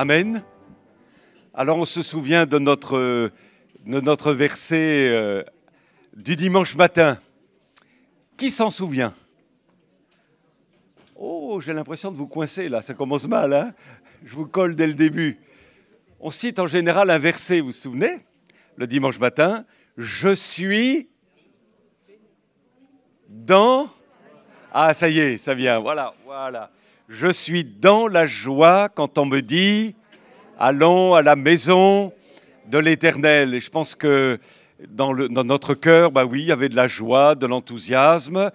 Amen. Alors on se souvient de notre verset du dimanche matin. Qui s'en souvient? Oh, j'ai l'impression de vous coincer là, ça commence mal, hein? Je vous colle dès le début. On cite en général un verset, vous vous souvenez? Le dimanche matin, je suis dans... Ah, ça y est, ça vient, voilà. Je suis dans la joie quand on me dit « Allons à la maison de l'Éternel ». Et je pense que dans notre cœur, oui, il y avait de la joie, de l'enthousiasme.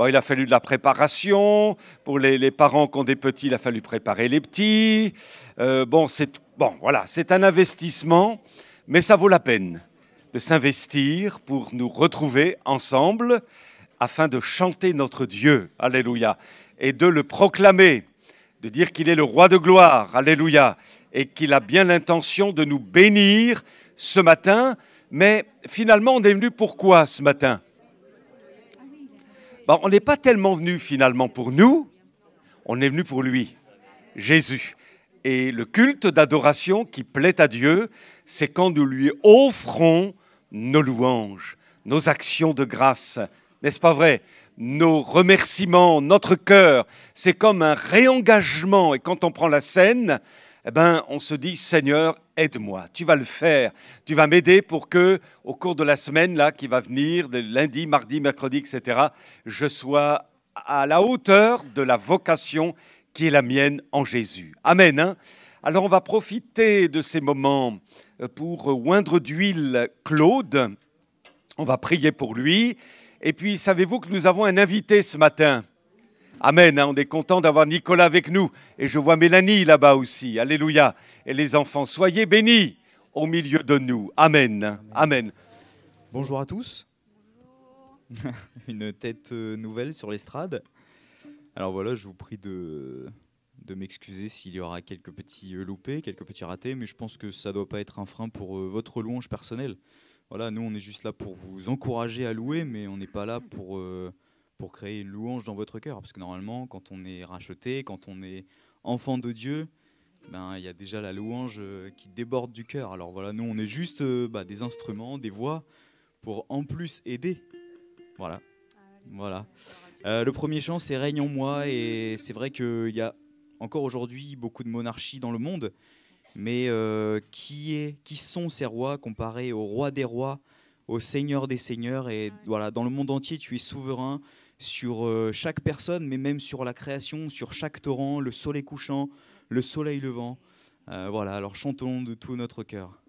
Il a fallu de la préparation. Pour les parents qui ont des petits, il a fallu préparer les petits. C'est un investissement, mais ça vaut la peine de s'investir pour nous retrouver ensemble afin de chanter notre Dieu, alléluia, et de le proclamer, de dire qu'il est le roi de gloire, alléluia, et qu'il a bien l'intention de nous bénir ce matin. Mais finalement, on est venu pourquoi ce matin? On n'est pas tellement venu finalement pour nous, on est venu pour lui, Jésus. Et le culte d'adoration qui plaît à Dieu, c'est quand nous lui offrons nos louanges, nos actions de grâce, n'est-ce pas vrai? Nos remerciements, notre cœur, c'est comme un réengagement. Et quand on prend la scène, on se dit, Seigneur, aide-moi, tu vas le faire. Tu vas m'aider pour que, au cours de la semaine là, qui va venir, de lundi, mardi, mercredi, etc., je sois à la hauteur de la vocation qui est la mienne en Jésus. Amen. Hein? Alors on va profiter de ces moments pour oindre d'huile Claude. On va prier pour lui. Et puis, savez-vous que nous avons un invité ce matin? Amen, hein, on est content d'avoir Nicolas avec nous. Et je vois Mélanie là-bas aussi. Alléluia. Et les enfants, soyez bénis au milieu de nous. Amen. Amen. Bonjour à tous. Une tête nouvelle sur l'estrade. Alors voilà, je vous prie de m'excuser s'il y aura quelques petits loupés, quelques petits ratés, mais je pense que ça ne doit pas être un frein pour votre louange personnelle. Voilà, nous, on est juste là pour vous encourager à louer, mais on n'est pas là pour créer une louange dans votre cœur. Parce que normalement, quand on est racheté, quand on est enfant de Dieu, il y a déjà la louange qui déborde du cœur. Alors voilà, nous, on est juste des instruments, des voix, pour en plus aider. Voilà. Le premier chant, c'est « Règne en moi ». Et c'est vrai qu'il y a encore aujourd'hui beaucoup de monarchies dans le monde. Mais qui sont ces rois comparés au roi des rois, au seigneur des seigneurs? Et voilà, dans le monde entier, tu es souverain sur chaque personne, mais même sur la création, sur chaque torrent, le soleil couchant, le soleil levant. Voilà, alors chantons de tout notre cœur.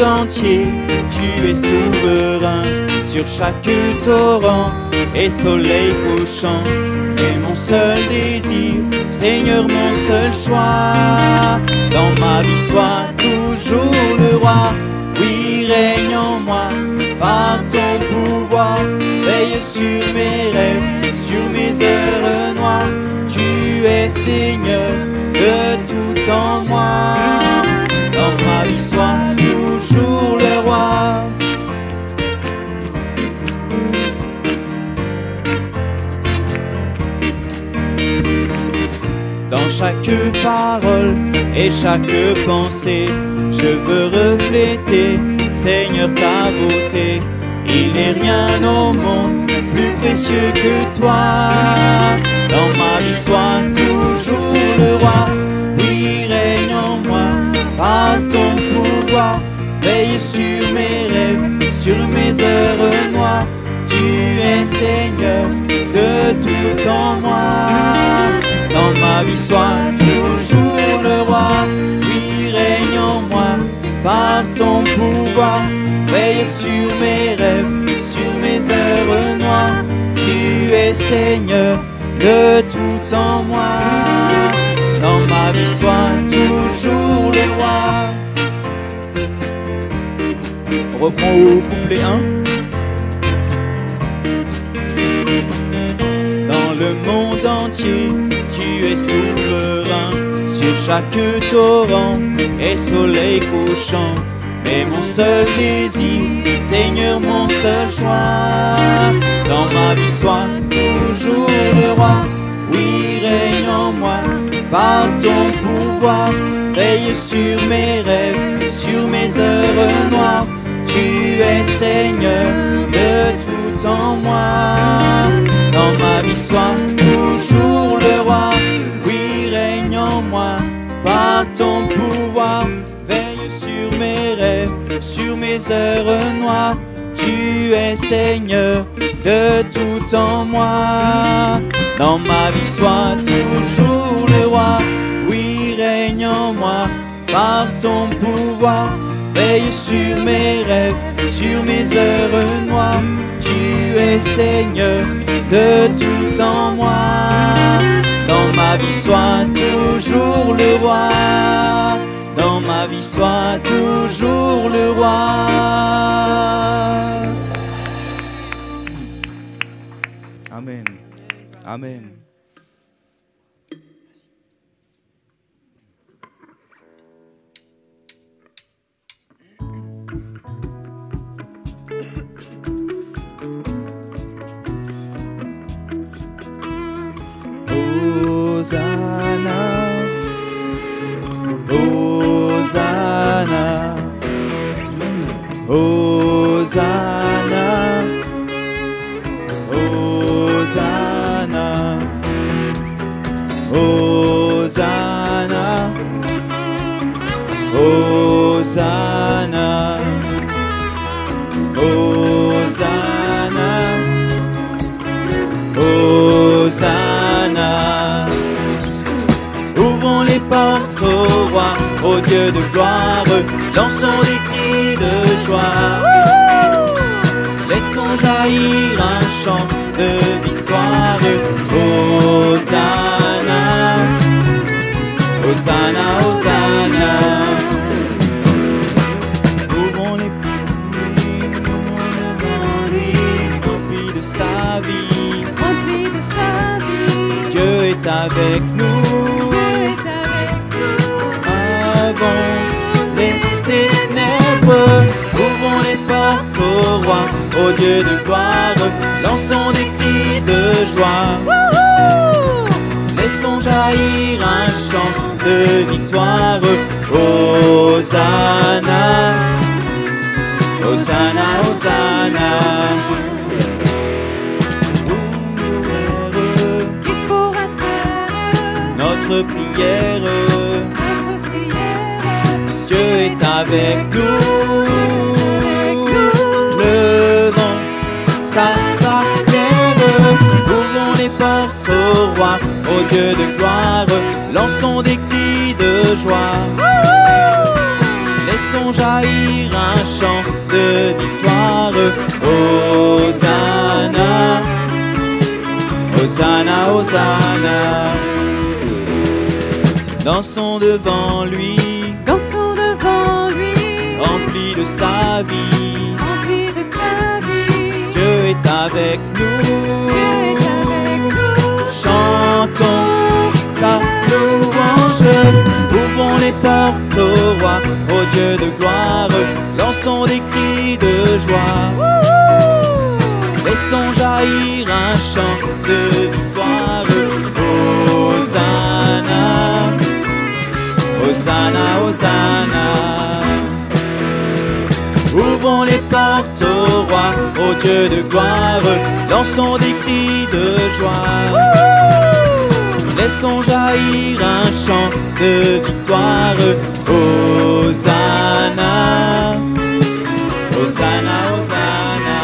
Entier, tu es souverain sur chaque torrent et soleil couchant. Et mon seul désir, Seigneur, mon seul choix, dans ma vie sois toujours le roi. Oui, règne en moi par ton pouvoir, veille sur mes rêves, sur mes heures noires. Tu es Seigneur de tout en moi, dans ma vie sois toujours le roi. Dans chaque parole et chaque pensée, je veux refléter, Seigneur, ta beauté. Il n'est rien au monde plus précieux que toi. Dans ma vie, sois toujours le roi. Oui, règne en moi par ton pouvoir. Veille sur mes rêves, sur mes heures noires. Tu es Seigneur de tout en moi. Dans ma vie, sois toujours le roi. Oui, règne en moi par ton pouvoir. Veille sur mes rêves, sur mes heures noires. Tu es Seigneur de tout en moi. Dans ma vie, sois toujours le roi. On reprend au couplet 1. Dans le es souverain sur chaque torrent et soleil couchant. Mais mon seul désir, Seigneur, mon seul choix, dans ma vie sois toujours le roi. Oui, règne en moi par ton pouvoir. Veille sur mes rêves, sur mes heures noires. Tu es Seigneur de tout en moi. Dans ma vie sois toujours le roi. Oui, règne en moi par ton pouvoir. Veille sur mes rêves, sur mes heures noires. Tu es Seigneur de tout en moi. Dans ma vie sois toujours le roi. Oui, règne en moi par ton pouvoir. Veille sur mes rêves, sur mes heures noires. Tu es Seigneur de tout en moi. Dans ma vie sois toujours le roi. Dans ma vie sois toujours le roi. Amen. Amen. Hosanna, Hosanna, Hosanna, Hosanna, Hosanna, Hosanna, Hosanna, Hosanna. Ouvrons les portes au roi, au Dieu de gloire, lançons des cris de joie. Laissons jaillir un chant de victoire. Hosanna, Hosanna, Hosanna. Ouvrons les portes devant lui, remplis de sa vie. Rempli de sa vie, Dieu est avec nous. Avant les ténèbres, ouvrons les portes au roi, au Dieu de gloire, lançons des cris de joie. Laissons jaillir un chant de victoire. Hosanna, Hosanna, Hosanna. qui pourra taire Notre prière, notre prière. Dieu est avec nous. Levons sa bannière, ouvrons les portes au roi, au Dieu de gloire, lançons des cris de joie. Laissons jaillir un chant de victoire. Hosanna, Hosanna, Hosanna. Dansons devant lui, Dansons devant lui, rempli de sa vie. rempli de sa vie. Dieu est avec nous. Dieu est avec nous. Chantons sa louange. Ouvrons les portes au roi, au Dieu de gloire. Lançons des cris de joie. Laissons jaillir un chant de victoire. Hosanna, Hosanna, Hosanna. Ouvrons les portes au roi, au Dieu de gloire. Lançons des cris de joie. Laissons jaillir un chant de victoire. Hosanna, Hosanna, Hosanna.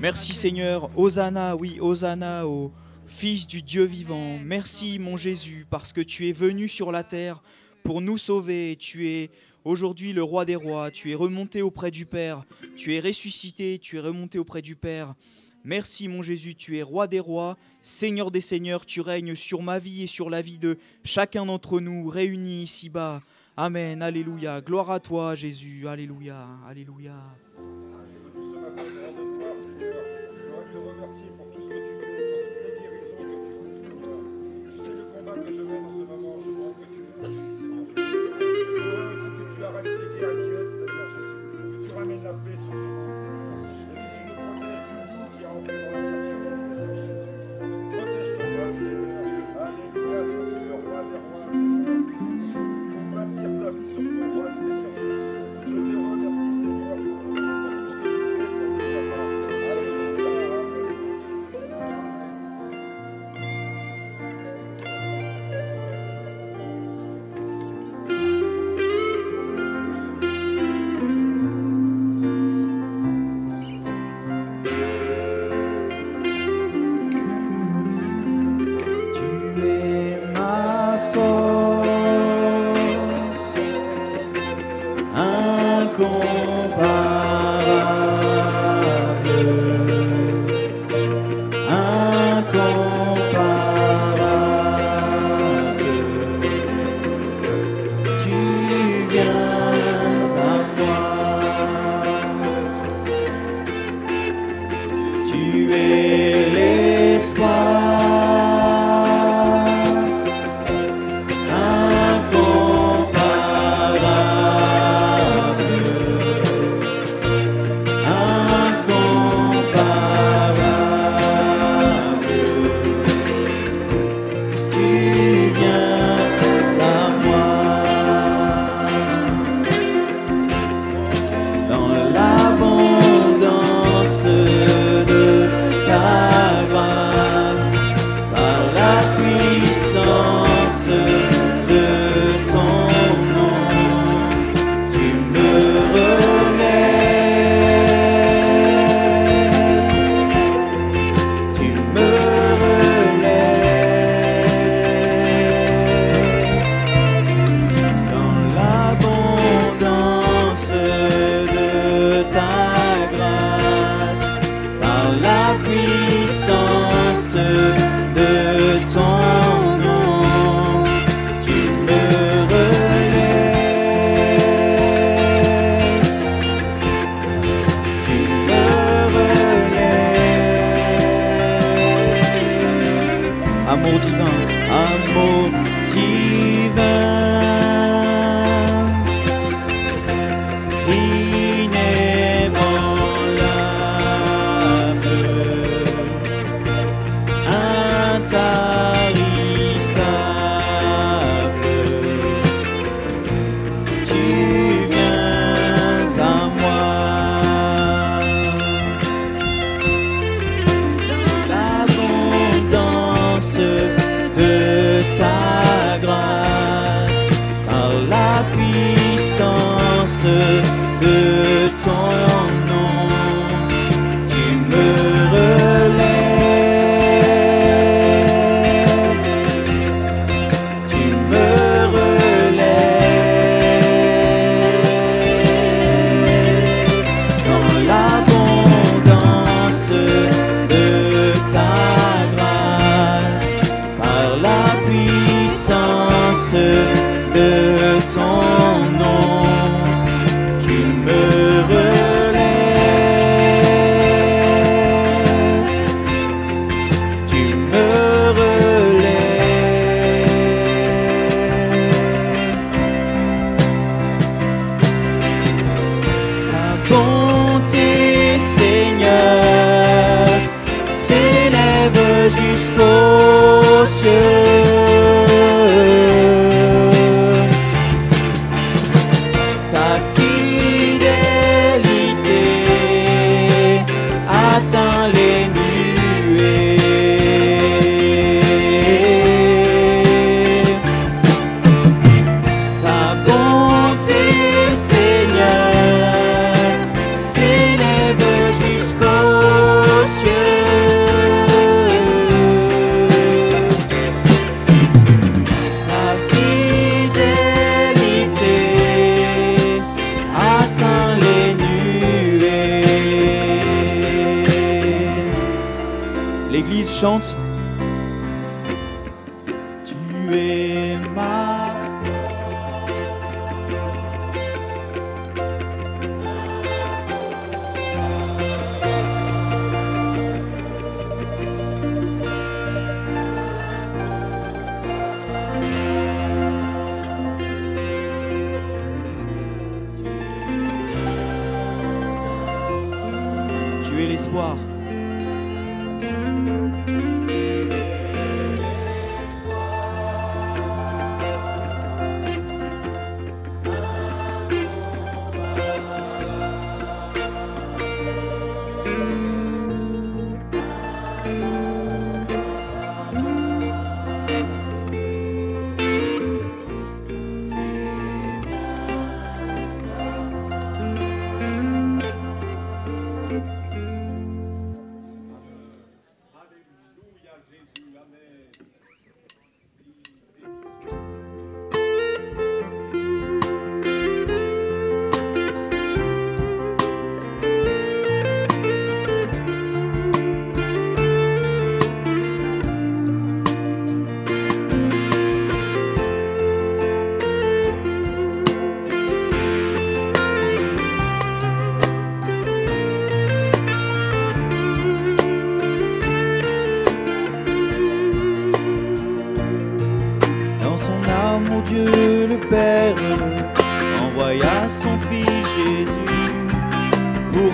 Merci Seigneur, Hosanna, oui, Hosanna au Fils du Dieu vivant. Merci mon Jésus, parce que tu es venu sur la terre pour nous sauver. Tu es aujourd'hui le roi des rois, tu es remonté auprès du Père, tu es ressuscité, tu es remonté auprès du Père. Merci mon Jésus, tu es roi des rois, Seigneur des seigneurs, tu règnes sur ma vie et sur la vie de chacun d'entre nous réunis ici-bas. Amen, alléluia, gloire à toi Jésus, alléluia, alléluia. Ce matin, devant notre gloire, Seigneur, je voudrais te remercier es l'espoir incomparable, incomparable. Tu viens à moi dans l'abondance de ta grâce, par la puissance de ton nom, tu me relèves, tu me relèves dans l'abondance de ta grâce, par la puissance de ton nom, tu me relèves, tu me relèves. Amour divin, amour divin, inébranlable, intarissable, tu viens à moi. L'abondance de ta grâce, par la puissance de ton nom, tu me relèves, tu me relèves dans l'abondance de ta grâce, par la puissance de ton nom, tu me relèves, tu me relèves. Ta bonté, Seigneur, s'élève jusqu'aux cieux. Ta fidélité atteint les nuées. Ta bonté, Seigneur, s'élève jusqu'aux cieux. Ta fidélité atteint les nuées. L'Église chante. Tu es ma Tu es l'espoir.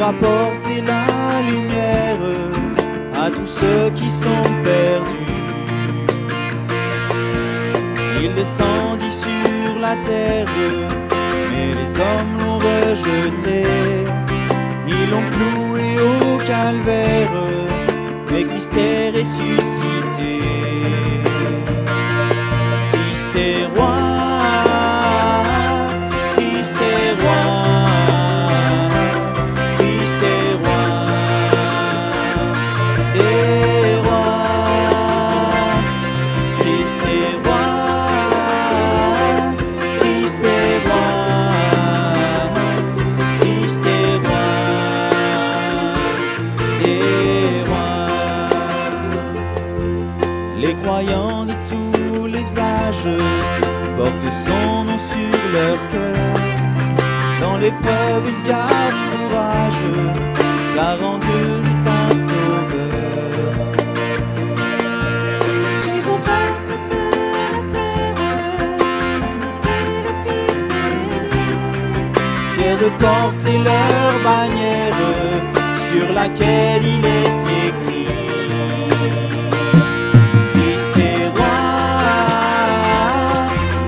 pour apporter la lumière à tous ceux qui sont perdus. Il descendit sur la terre, mais les hommes l'ont rejeté. Ils l'ont cloué au calvaire, mais Christ est ressuscité. Christ est roi, Christ est roi, Christ est roi, est roi, Christ est roi, Christ est roi, Christ est roi, est roi. Les croyants de tous les âges portent son nom sur leur cœur. Dans l'épreuve, ils gardent courage, car en Dieu est un sauveur. Ils vont par toute la terre, annoncer le Fils béni. Fiers de porter leur bannière, sur laquelle il est écrit Christ est roi,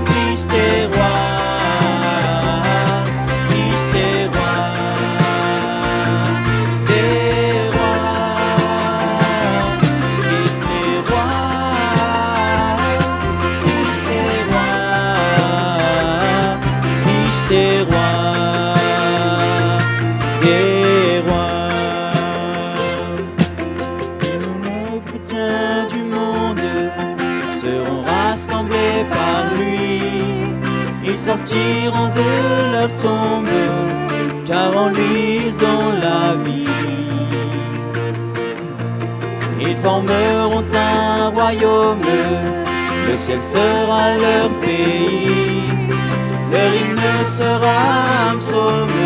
Christ est roi, Christ est roi, est roi, Christ est roi, Christ est roi, Christ est roi, est roi. Nous, chrétiens du monde, seront rassemblés par lui. Ils sortiront de leur tombe, car en lui ils ont la vie. Ils formeront un royaume, le ciel sera leur pays. Leur hymne sera un psaume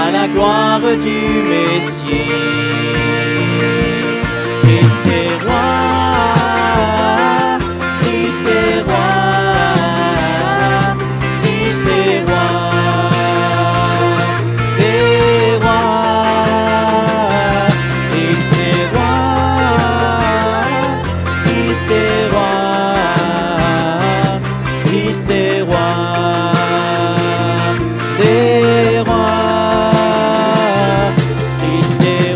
à la gloire du Messie. Christ est roi, Christ est roi, Christ est roi, est roi, Christ est roi, Christ est roi, Christ est roi, des rois, Christ est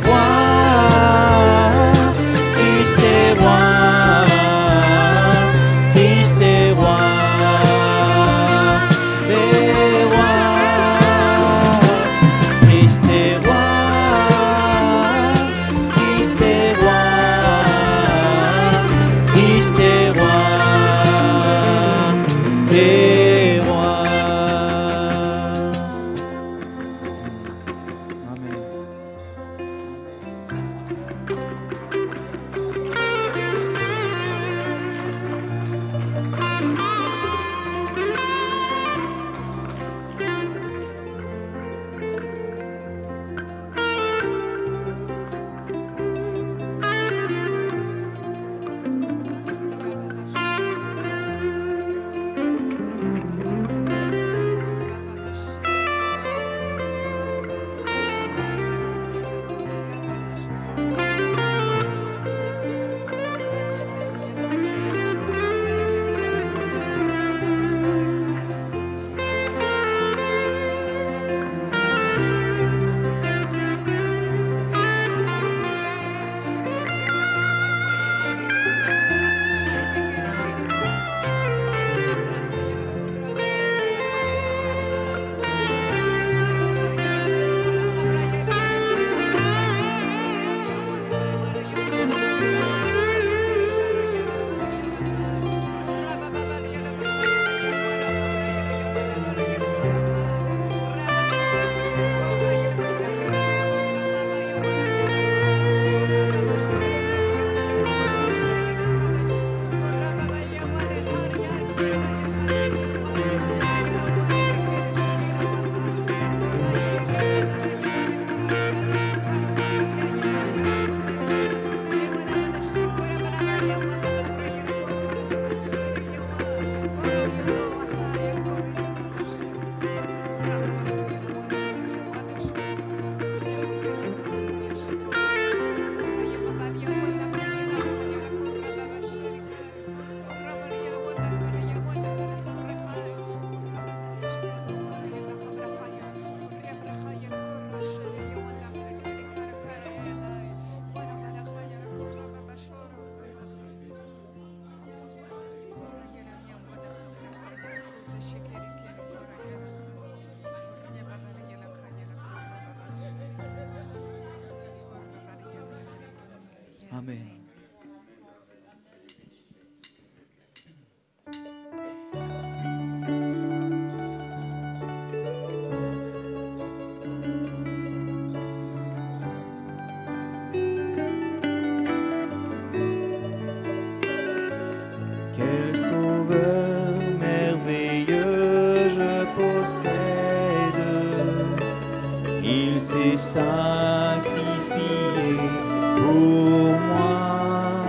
Amen. Quel sauveur merveilleux je possède. Il s'est sacrifié pour moi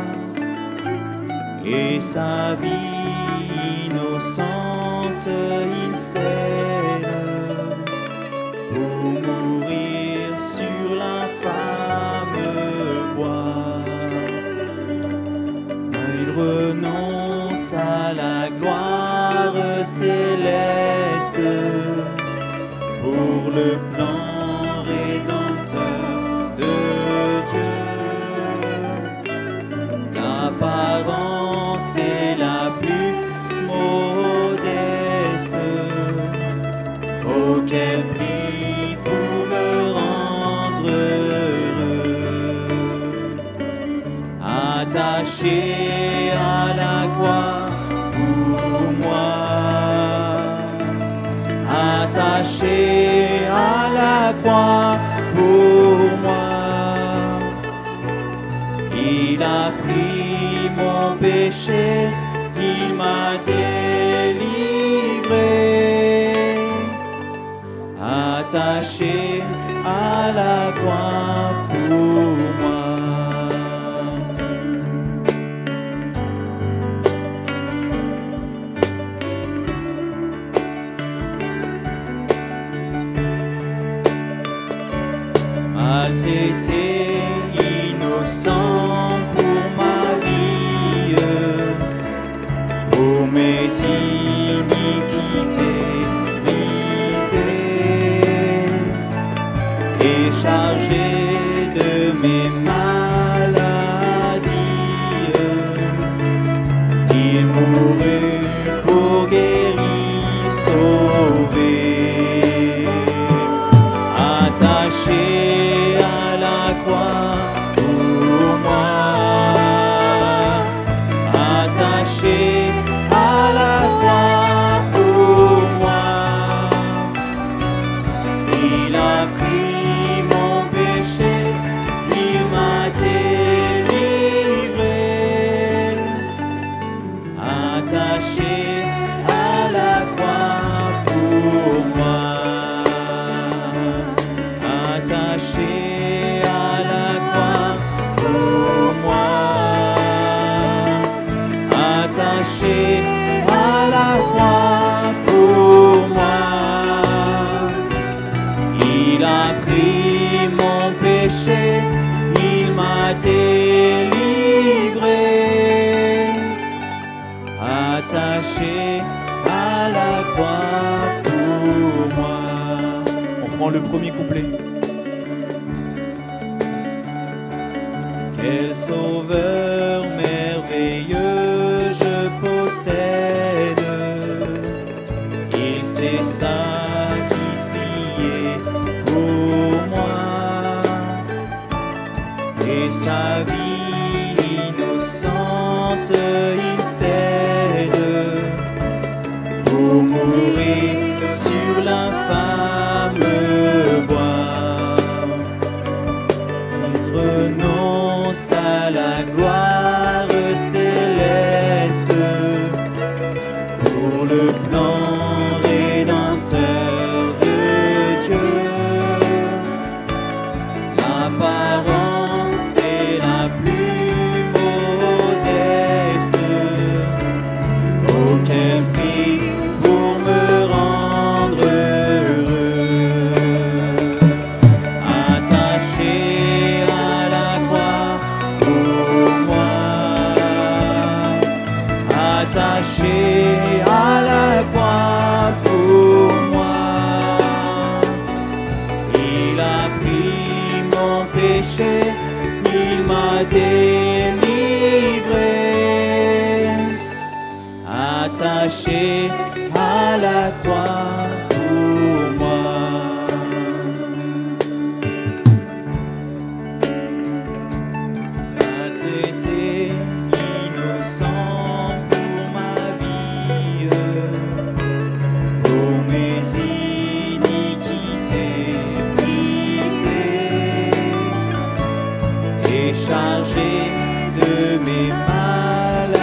et sa vie innocente il cède pour mourir sur l'infâme bois. Il renonce à la gloire céleste pour le plan rédempteur de Dieu. L'apparence est la plus modeste. Oh, quel prix pour me rendre heureux. Attaché à la croix pour moi, attaché à la croix pour moi. Il a pris mon péché, il m'a délivré, attaché à la croix pour moi. Maltraité, innocent pour ma vie, pour mes iniquités brisées et chargé de mes maladies. Il mourut pour guérir, sauver. Attaché à la croix pour moi, attaché à la croix pour moi. Il a pris mon péché, il m'a délivré, attaché à la croix pour moi. Attaché à la croix pour moi, attaché à la croix pour moi. Il a pris mon péché, il m'a délivré, attaché à la croix pour moi. On prend le premier couplet. Quel sauveur merveilleux je possède. Il s'est sacrifié pour moi et sa vie innocente il cède pour mourir sur l'infâme bois. Il renonce à la gloire céleste pour le plan rédempteur de Dieu. L'apparence est la plus modeste. Oh, quel prix pour me rendre heureux. Attaché à la croix pour moi, attaché à la croix pour moi. Il a pris mon péché, il m'a délivré, attaché à la croix pour moi. chargé de mes maladies.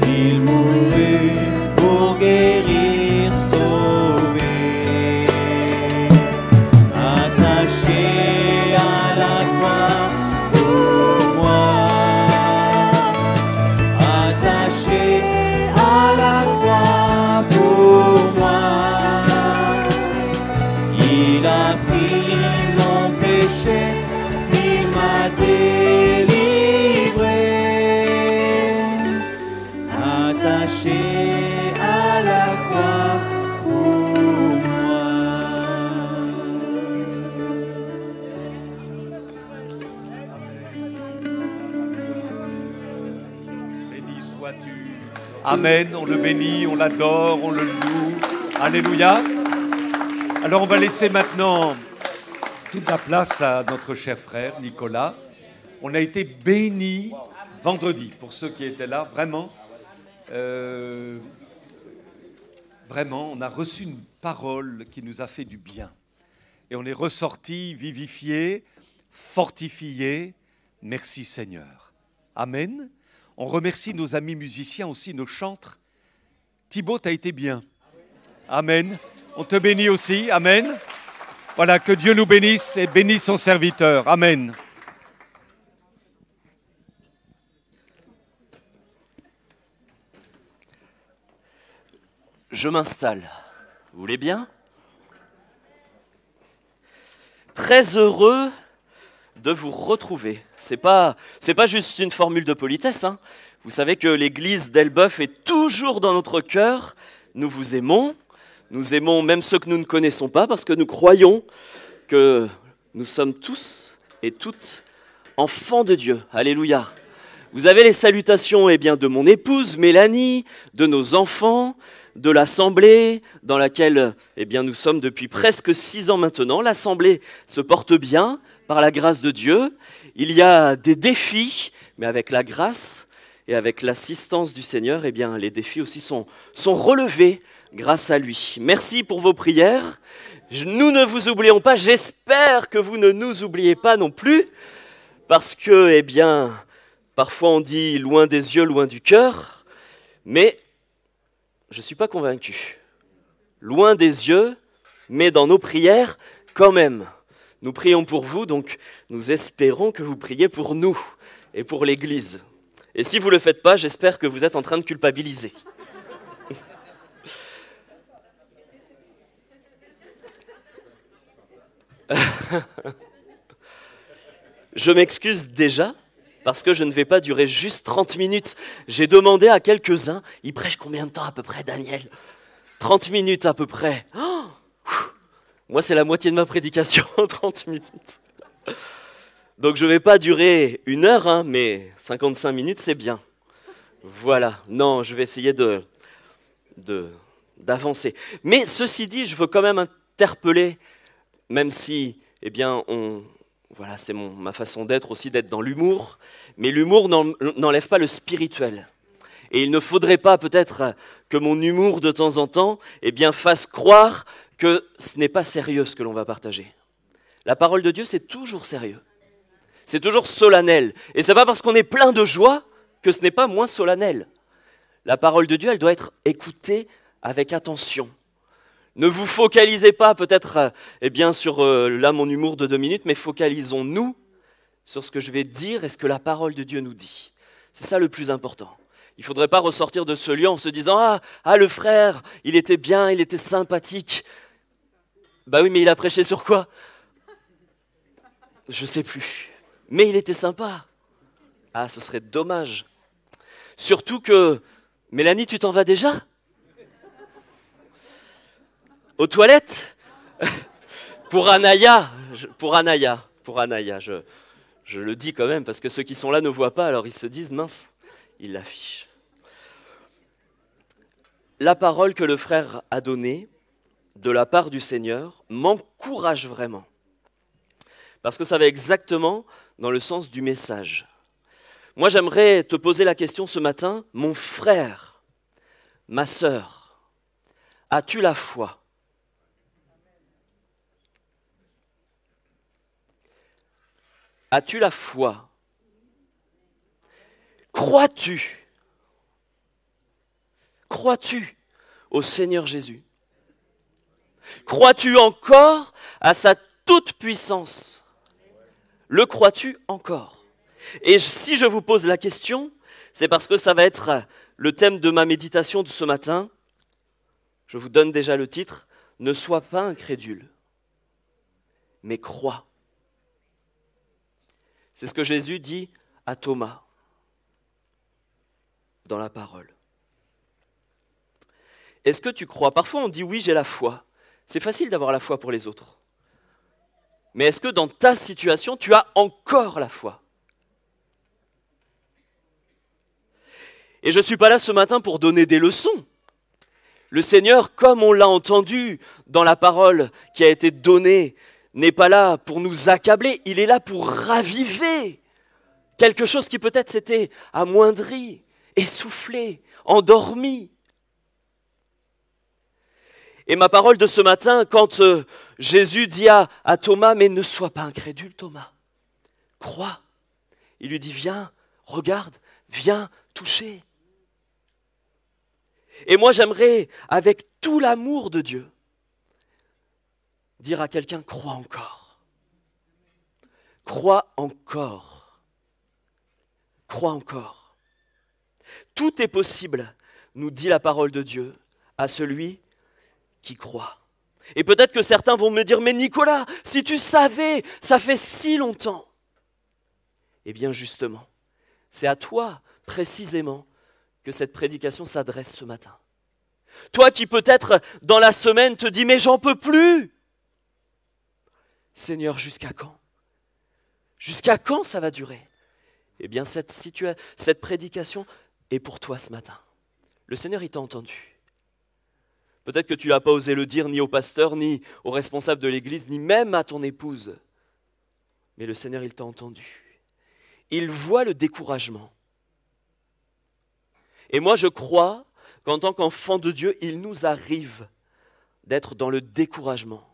Il mourut pour guérir, sauver, attaché à la croix pour moi, attaché à la croix pour moi. Il a pris mon péché, il m'a délivré, attaché à la croix pour moi. Béni sois-tu. Amen, on le bénit, on l'adore, on le loue. Alléluia. Alors on va laisser maintenant toute la place à notre cher frère Nicolas. On a été bénis vendredi, pour ceux qui étaient là, vraiment. Vraiment, on a reçu une parole qui nous a fait du bien. Et on est ressorti vivifié, fortifié. Merci Seigneur. Amen. On remercie nos amis musiciens aussi, nos chantres. Thibaut, tu as été bien. Amen. On te bénit aussi. Amen. Voilà, que Dieu nous bénisse et bénisse son serviteur. Amen. Je m'installe. Vous voulez bien? Très heureux de vous retrouver. C'est pas juste une formule de politesse, hein. Vous savez que l'église d'Elbeuf est toujours dans notre cœur. Nous vous aimons. Nous aimons même ceux que nous ne connaissons pas parce que nous croyons que nous sommes tous et toutes enfants de Dieu. Alléluia. Vous avez les salutations de mon épouse Mélanie, de nos enfants, de l'Assemblée dans laquelle nous sommes depuis presque 6 ans maintenant. L'Assemblée se porte bien par la grâce de Dieu. Il y a des défis, mais avec la grâce et avec l'assistance du Seigneur, les défis aussi sont relevés grâce à lui. Merci pour vos prières. Nous ne vous oublions pas. J'espère que vous ne nous oubliez pas non plus, parce que, parfois on dit loin des yeux, loin du cœur, mais je ne suis pas convaincu. Loin des yeux, mais dans nos prières, quand même. Nous prions pour vous, donc nous espérons que vous priez pour nous et pour l'Église. Et si vous ne le faites pas, j'espère que vous êtes en train de culpabiliser. Je m'excuse déjà, parce que je ne vais pas durer juste 30 minutes. J'ai demandé à quelques-uns, il prêche combien de temps à peu près, Daniel? 30 minutes à peu près. Oh, moi, c'est la moitié de ma prédication, 30 minutes. Donc, je ne vais pas durer 1 heure, hein, mais 55 minutes, c'est bien. Voilà. Non, je vais essayer d'avancer. Mais ceci dit, je veux quand même interpeller, même si, voilà, c'est ma façon d'être aussi, d'être dans l'humour. Mais l'humour n'enlève pas le spirituel. Et il ne faudrait pas peut-être que mon humour de temps en temps fasse croire que ce n'est pas sérieux ce que l'on va partager. La parole de Dieu, c'est toujours sérieux. C'est toujours solennel. Et ce n'est pas parce qu'on est plein de joie que ce n'est pas moins solennel. La parole de Dieu, elle doit être écoutée avec attention. Ne vous focalisez pas peut-être sur là mon humour de 2 minutes, mais focalisons-nous sur ce que je vais dire et ce que la parole de Dieu nous dit. C'est ça le plus important. Il ne faudrait pas ressortir de ce lieu en se disant « Ah, le frère, il était bien, il était sympathique. » Bah oui, mais il a prêché sur quoi? Je ne sais plus. Mais il était sympa. Ah, ce serait dommage. Surtout que, Mélanie, tu t'en vas déjà? Aux toilettes? Pour Anaya, je le dis quand même, parce que ceux qui sont là ne voient pas, alors ils se disent, mince, il l'affiche. La parole que le frère a donnée, de la part du Seigneur, m'encourage vraiment. Parce que ça va exactement dans le sens du message. Moi, j'aimerais te poser la question ce matin, mon frère, ma sœur, as-tu la foi? As-tu la foi? Crois-tu? Crois-tu au Seigneur Jésus? Crois-tu encore à sa toute-puissance? Le crois-tu encore? Et si je vous pose la question, c'est parce que ça va être le thème de ma méditation de ce matin. Je vous donne déjà le titre. Ne sois pas incrédule, mais crois. C'est ce que Jésus dit à Thomas dans la parole. Est-ce que tu crois? Parfois on dit oui, j'ai la foi. C'est facile d'avoir la foi pour les autres. Mais est-ce que dans ta situation, tu as encore la foi? Et je ne suis pas là ce matin pour donner des leçons. Le Seigneur, comme on l'a entendu dans la parole qui a été donnée, n'est pas là pour nous accabler, il est là pour raviver quelque chose qui peut-être s'était amoindri, essoufflé, endormi. Et ma parole de ce matin, quand Jésus dit à Thomas, mais ne sois pas incrédule Thomas, crois. Il lui dit, viens, regarde, viens toucher. Et moi j'aimerais, avec tout l'amour de Dieu, dire à quelqu'un, crois encore. Crois encore. Crois encore. Tout est possible, nous dit la parole de Dieu, à celui qui croit. Et peut-être que certains vont me dire, mais Nicolas, si tu savais, ça fait si longtemps. Eh bien justement, c'est à toi précisément que cette prédication s'adresse ce matin. Toi qui peut-être dans la semaine te dis, mais j'en peux plus. Seigneur, jusqu'à quand? Jusqu'à quand ça va durer? Eh bien cette prédication est pour toi ce matin. Le Seigneur, il t'a entendu. Peut-être que tu n'as pas osé le dire ni au pasteur, ni au responsable de l'église, ni même à ton épouse. Mais le Seigneur, il t'a entendu. Il voit le découragement. Et moi, je crois qu'en tant qu'enfant de Dieu, il nous arrive d'être dans le découragement.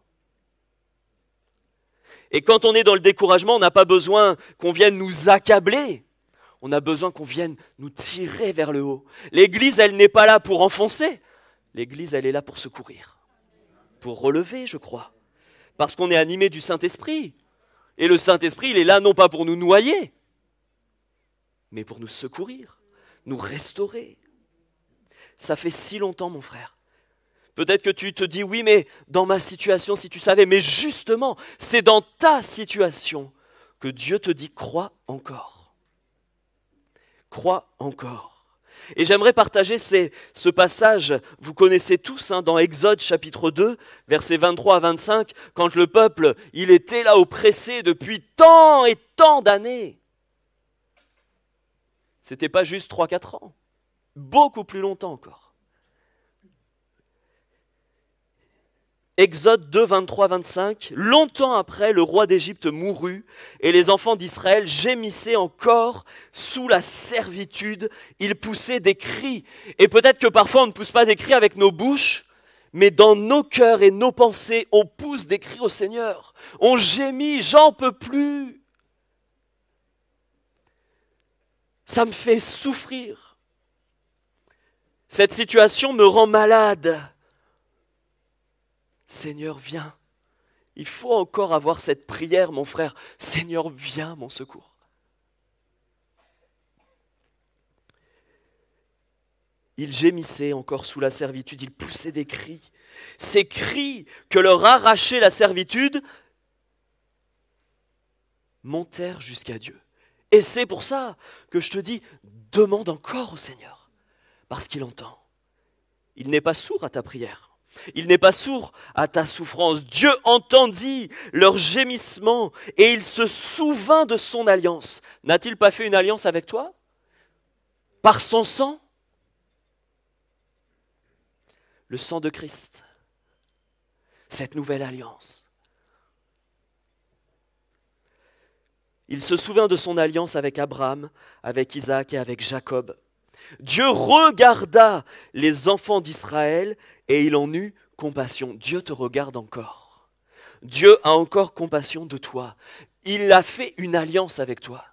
Et quand on est dans le découragement, on n'a pas besoin qu'on vienne nous accabler. On a besoin qu'on vienne nous tirer vers le haut. L'église, elle n'est pas là pour enfoncer. L'église, elle est là pour secourir, pour relever, je crois. Parce qu'on est animé du Saint-Esprit. Et le Saint-Esprit, il est là non pas pour nous noyer, mais pour nous secourir, nous restaurer. Ça fait si longtemps, mon frère. Peut-être que tu te dis, oui, mais dans ma situation, si tu savais, mais justement, c'est dans ta situation que Dieu te dit, crois encore. Crois encore. Et j'aimerais partager ce passage, vous connaissez tous, dans Exode chapitre 2, versets 23 à 25, quand le peuple, il était là oppressé depuis tant et tant d'années. C'était pas juste 3-4 ans, beaucoup plus longtemps encore. Exode 2, 23, 25, longtemps après, le roi d'Égypte mourut et les enfants d'Israël gémissaient encore sous la servitude. Ils poussaient des cris. Et peut-être que parfois on ne pousse pas des cris avec nos bouches, mais dans nos cœurs et nos pensées, on pousse des cris au Seigneur. On gémit, j'en peux plus. Ça me fait souffrir. Cette situation me rend malade. Seigneur, viens. Il faut encore avoir cette prière, mon frère. Seigneur, viens, mon secours. Ils gémissaient encore sous la servitude, ils poussaient des cris. Ces cris que leur arrachait la servitude montèrent jusqu'à Dieu. Et c'est pour ça que je te dis, demande encore au Seigneur, parce qu'il entend. Il n'est pas sourd à ta prière. Il n'est pas sourd à ta souffrance. Dieu entendit leur gémissement et il se souvint de son alliance. N'a-t-il pas fait une alliance avec toi? Par son sang? Le sang de Christ. Cette nouvelle alliance. Il se souvint de son alliance avec Abraham, avec Isaac et avec Jacob. Dieu regarda les enfants d'Israël et il en eut compassion. Dieu te regarde encore. Dieu a encore compassion de toi. il a fait une alliance avec toi.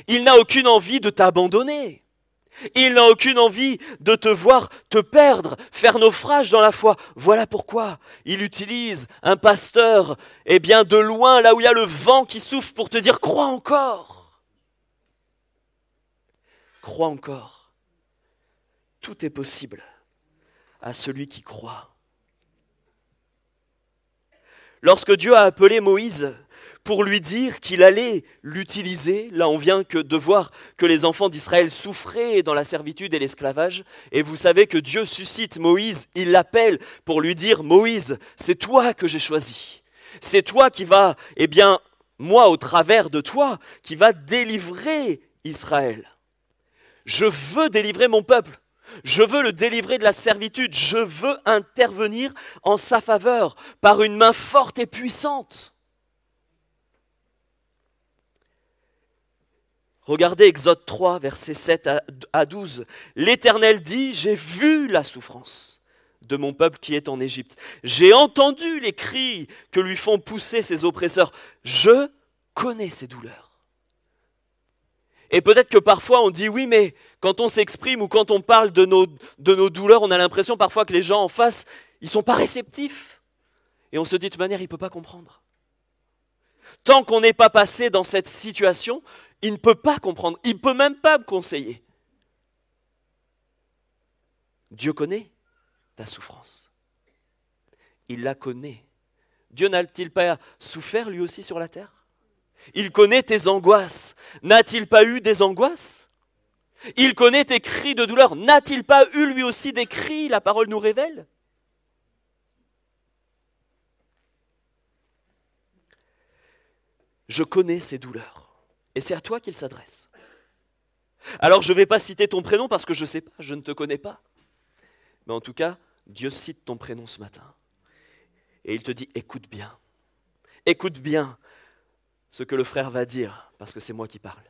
Il n'a aucune envie de t'abandonner. Il n'a aucune envie de te voir te perdre, faire naufrage dans la foi. Voilà pourquoi il utilise un pasteur, de loin, là où il y a le vent qui souffle, pour te dire « Crois encore ». Crois encore. Tout est possible à celui qui croit. Lorsque Dieu a appelé Moïse pour lui dire qu'il allait l'utiliser, là on vient de voir que les enfants d'Israël souffraient dans la servitude et l'esclavage, et vous savez que Dieu suscite Moïse, il l'appelle pour lui dire « Moïse, c'est toi que j'ai choisi, c'est toi qui vas, moi au travers de toi, qui va délivrer Israël. Je veux délivrer mon peuple. Je veux le délivrer de la servitude. Je veux intervenir en sa faveur par une main forte et puissante. » Regardez Exode 3, versets 7 à 12. L'Éternel dit « J'ai vu la souffrance de mon peuple qui est en Égypte. J'ai entendu les cris que lui font pousser ses oppresseurs. Je connais ses douleurs. » Et peut-être que parfois on dit oui, mais quand on s'exprime ou quand on parle de nos douleurs, on a l'impression parfois que les gens en face, ils ne sont pas réceptifs. Et on se dit de toute manière, il ne peut pas comprendre. Tant qu'on n'est pas passé dans cette situation, il ne peut pas comprendre, il ne peut même pas me conseiller. Dieu connaît ta souffrance. Il la connaît. Dieu n'a-t-il pas souffert lui aussi sur la terre ? Il connaît tes angoisses. N'a-t-il pas eu des angoisses ? Il connaît tes cris de douleur. N'a-t-il pas eu lui aussi des cris ? La parole nous révèle. Je connais ces douleurs. Et c'est à toi qu'il s'adresse. Alors je ne vais pas citer ton prénom parce que je ne sais pas, je ne te connais pas. Mais en tout cas, Dieu cite ton prénom ce matin. Et il te dit, écoute bien. Écoute bien ce que le frère va dire, parce que c'est moi qui parle.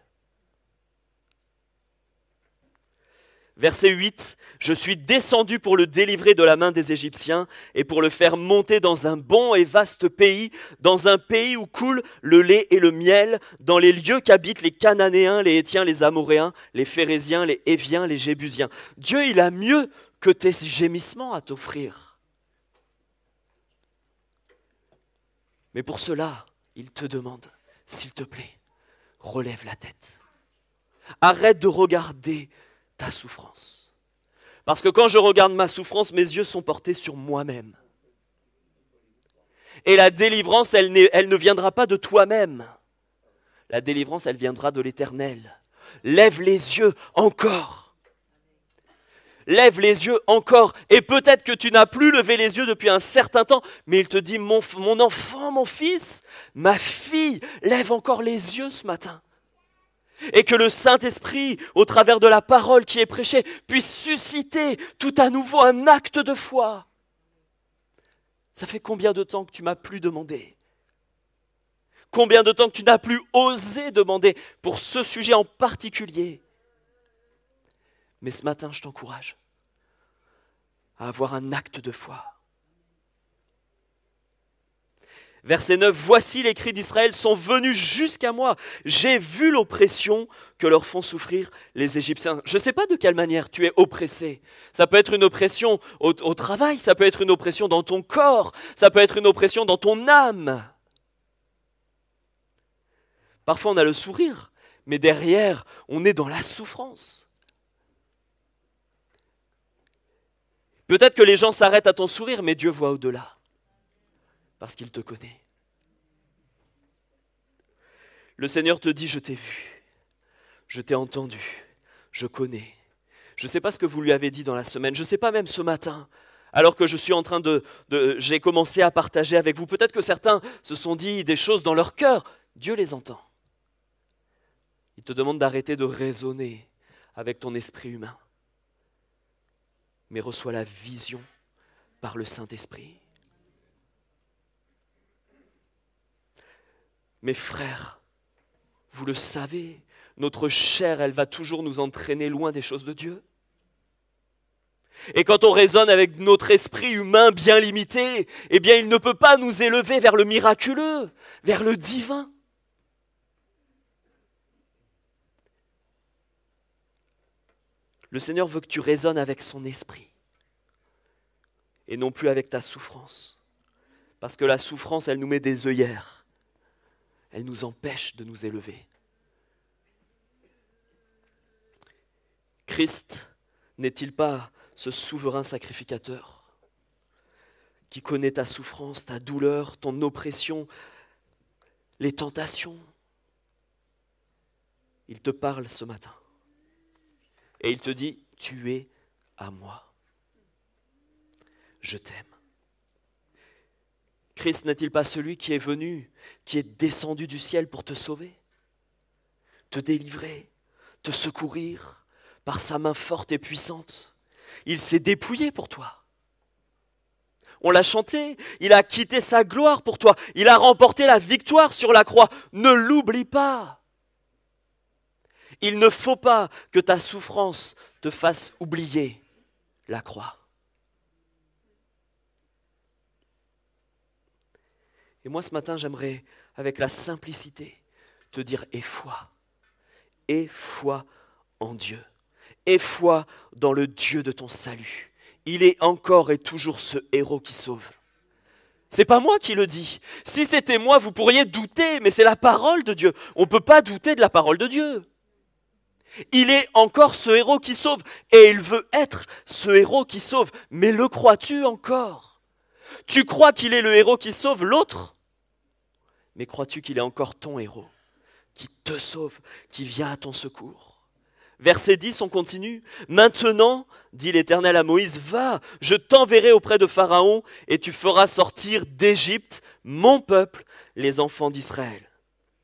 Verset 8, « Je suis descendu pour le délivrer de la main des Égyptiens et pour le faire monter dans un bon et vaste pays, dans un pays où coule le lait et le miel, dans les lieux qu'habitent les Cananéens, les Hétiens, les Amoréens, les Phéréziens, les Héviens, les Jébusiens. » Dieu, il a mieux que tes gémissements à t'offrir. Mais pour cela, il te demande, s'il te plaît, relève la tête. Arrête de regarder ta souffrance. Parce que quand je regarde ma souffrance, mes yeux sont portés sur moi-même. Et la délivrance, elle ne viendra pas de toi-même. La délivrance, elle viendra de l'Éternel. Lève les yeux encore. Lève les yeux encore. Et peut-être que tu n'as plus levé les yeux depuis un certain temps, mais il te dit, mon enfant, mon fils, ma fille, lève encore les yeux ce matin. Et que le Saint-Esprit, au travers de la parole qui est prêchée, puisse susciter tout à nouveau un acte de foi. Ça fait combien de temps que tu m'as plus demandé ? Combien de temps que tu n'as plus osé demander pour ce sujet en particulier ? Mais ce matin, je t'encourage à avoir un acte de foi. Verset 9, « Voici les cris d'Israël sont venus jusqu'à moi. J'ai vu l'oppression que leur font souffrir les Égyptiens. » Je ne sais pas de quelle manière tu es oppressé. Ça peut être une oppression au travail, ça peut être une oppression dans ton corps, ça peut être une oppression dans ton âme. Parfois on a le sourire, mais derrière, on est dans la souffrance. Peut-être que les gens s'arrêtent à ton sourire, mais Dieu voit au-delà. Parce qu'il te connaît. Le Seigneur te dit, je t'ai vu, je t'ai entendu, je connais. Je ne sais pas ce que vous lui avez dit dans la semaine, je ne sais pas même ce matin, alors que je suis en train j'ai commencé à partager avec vous. Peut-être que certains se sont dit des choses dans leur cœur, Dieu les entend. Il te demande d'arrêter de raisonner avec ton esprit humain, mais reçois la vision par le Saint-Esprit. Mes frères, vous le savez, notre chair, elle va toujours nous entraîner loin des choses de Dieu. Et quand on raisonne avec notre esprit humain bien limité, eh bien il ne peut pas nous élever vers le miraculeux, vers le divin. Le Seigneur veut que tu raisonnes avec son esprit et non plus avec ta souffrance. Parce que la souffrance, elle nous met des œillères. Elle nous empêche de nous élever. Christ n'est-il pas ce souverain sacrificateur qui connaît ta souffrance, ta douleur, ton oppression, les tentations? Il te parle ce matin et il te dit, tu es à moi. Je t'aime. Christ n'est-il pas celui qui est venu, qui est descendu du ciel pour te sauver, te délivrer, te secourir par sa main forte et puissante? Il s'est dépouillé pour toi. On l'a chanté, il a quitté sa gloire pour toi, il a remporté la victoire sur la croix. Ne l'oublie pas. Il ne faut pas que ta souffrance te fasse oublier la croix. Et moi ce matin, j'aimerais, avec la simplicité, te dire aie foi en Dieu, aie foi dans le Dieu de ton salut. Il est encore et toujours ce héros qui sauve. C'est pas moi qui le dis. Si c'était moi, vous pourriez douter, mais c'est la parole de Dieu. On ne peut pas douter de la parole de Dieu. Il est encore ce héros qui sauve, et il veut être ce héros qui sauve. Mais le crois-tu encore? Tu crois qu'il est le héros qui sauve l'autre? Mais crois-tu qu'il est encore ton héros, qui te sauve, qui vient à ton secours? Verset 10, on continue. Maintenant, dit l'Éternel à Moïse, va, je t'enverrai auprès de Pharaon, et tu feras sortir d'Égypte mon peuple, les enfants d'Israël.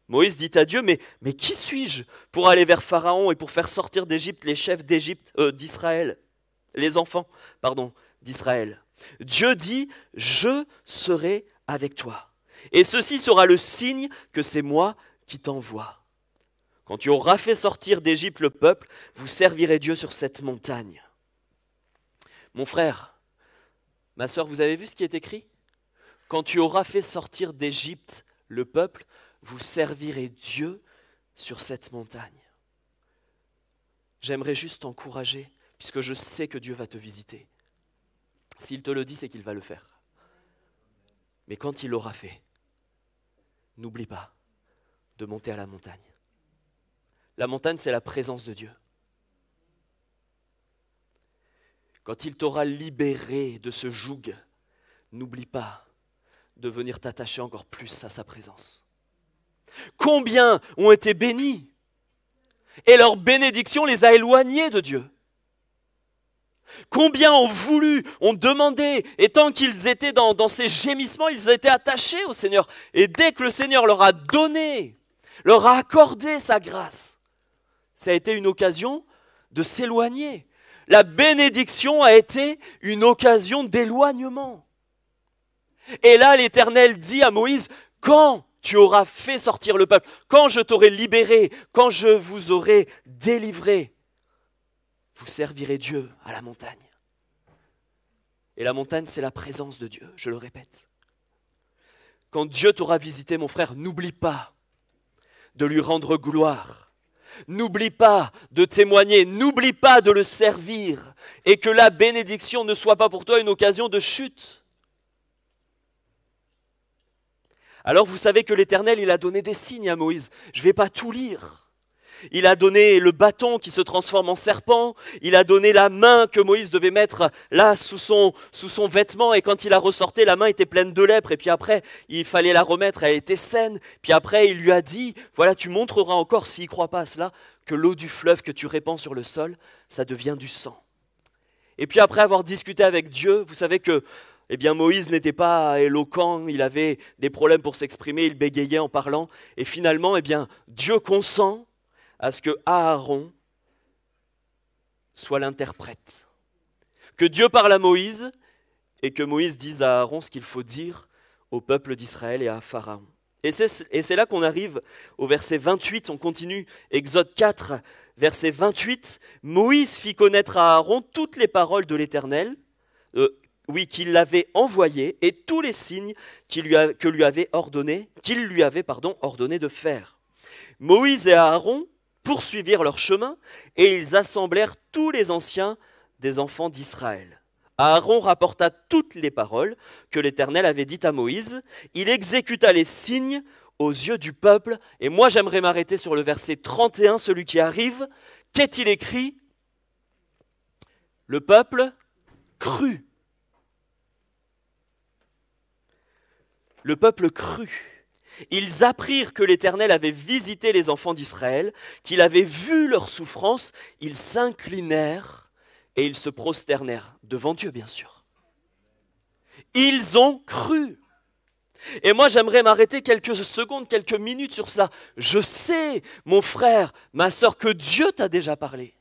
Moïse dit à Dieu, mais qui suis-je pour aller vers Pharaon et pour faire sortir d'Égypte les chefs d'Israël, les enfants, d'Israël? Dieu dit, je serai avec toi. Et ceci sera le signe que c'est moi qui t'envoie. Quand tu auras fait sortir d'Égypte le peuple, vous servirez Dieu sur cette montagne. Mon frère, ma sœur, vous avez vu ce qui est écrit? Quand tu auras fait sortir d'Égypte le peuple, vous servirez Dieu sur cette montagne. J'aimerais juste t'encourager, puisque je sais que Dieu va te visiter. S'il te le dit, c'est qu'il va le faire. Mais quand il l'aura fait, n'oublie pas de monter à la montagne. La montagne, c'est la présence de Dieu. Quand il t'aura libéré de ce joug, n'oublie pas de venir t'attacher encore plus à sa présence. Combien ont été bénis et leur bénédiction les a éloignés de Dieu. Combien ont voulu, ont demandé, et tant qu'ils étaient dans ces gémissements, ils étaient attachés au Seigneur. Et dès que le Seigneur leur a donné, leur a accordé sa grâce, ça a été une occasion de s'éloigner. La bénédiction a été une occasion d'éloignement. Et là, l'Éternel dit à Moïse, quand tu auras fait sortir le peuple, quand je t'aurai libéré, quand je vous aurai délivré, vous servirez Dieu à la montagne. Et la montagne, c'est la présence de Dieu, je le répète. Quand Dieu t'aura visité, mon frère, n'oublie pas de lui rendre gloire. N'oublie pas de témoigner, n'oublie pas de le servir, et que la bénédiction ne soit pas pour toi une occasion de chute. Alors vous savez que l'Éternel, il a donné des signes à Moïse. Je ne vais pas tout lire. Il a donné le bâton qui se transforme en serpent. Il a donné la main que Moïse devait mettre là sous son vêtement. Et quand il la ressortait, la main était pleine de lèpre. Et puis après, il fallait la remettre, elle était saine. Puis après, il lui a dit, voilà, tu montreras encore, s'il ne croit pas à cela, que l'eau du fleuve que tu répands sur le sol, ça devient du sang. Et puis après avoir discuté avec Dieu, vous savez que Moïse n'était pas éloquent, il avait des problèmes pour s'exprimer, il bégayait en parlant. Et finalement, Dieu consent à ce que Aaron soit l'interprète. Que Dieu parle à Moïse et que Moïse dise à Aaron ce qu'il faut dire au peuple d'Israël et à Pharaon. Et c'est là qu'on arrive au verset 28, on continue, Exode 4, verset 28. Moïse fit connaître à Aaron toutes les paroles de l'Éternel, qu'il l'avait envoyé, et tous les signes qu'il lui avait ordonné de faire. Moïse et Aaron poursuivirent leur chemin et ils assemblèrent tous les anciens des enfants d'Israël. Aaron rapporta toutes les paroles que l'Éternel avait dites à Moïse. Il exécuta les signes aux yeux du peuple. Et moi, j'aimerais m'arrêter sur le verset 31, celui qui arrive. Qu'est-il écrit? Le peuple crut. Le peuple crut. Ils apprirent que l'Éternel avait visité les enfants d'Israël, qu'il avait vu leur souffrance. Ils s'inclinèrent et ils se prosternèrent devant Dieu, bien sûr. Ils ont cru. Et moi, j'aimerais m'arrêter quelques secondes, quelques minutes sur cela. Je sais, mon frère, ma sœur, que Dieu t'a déjà parlé.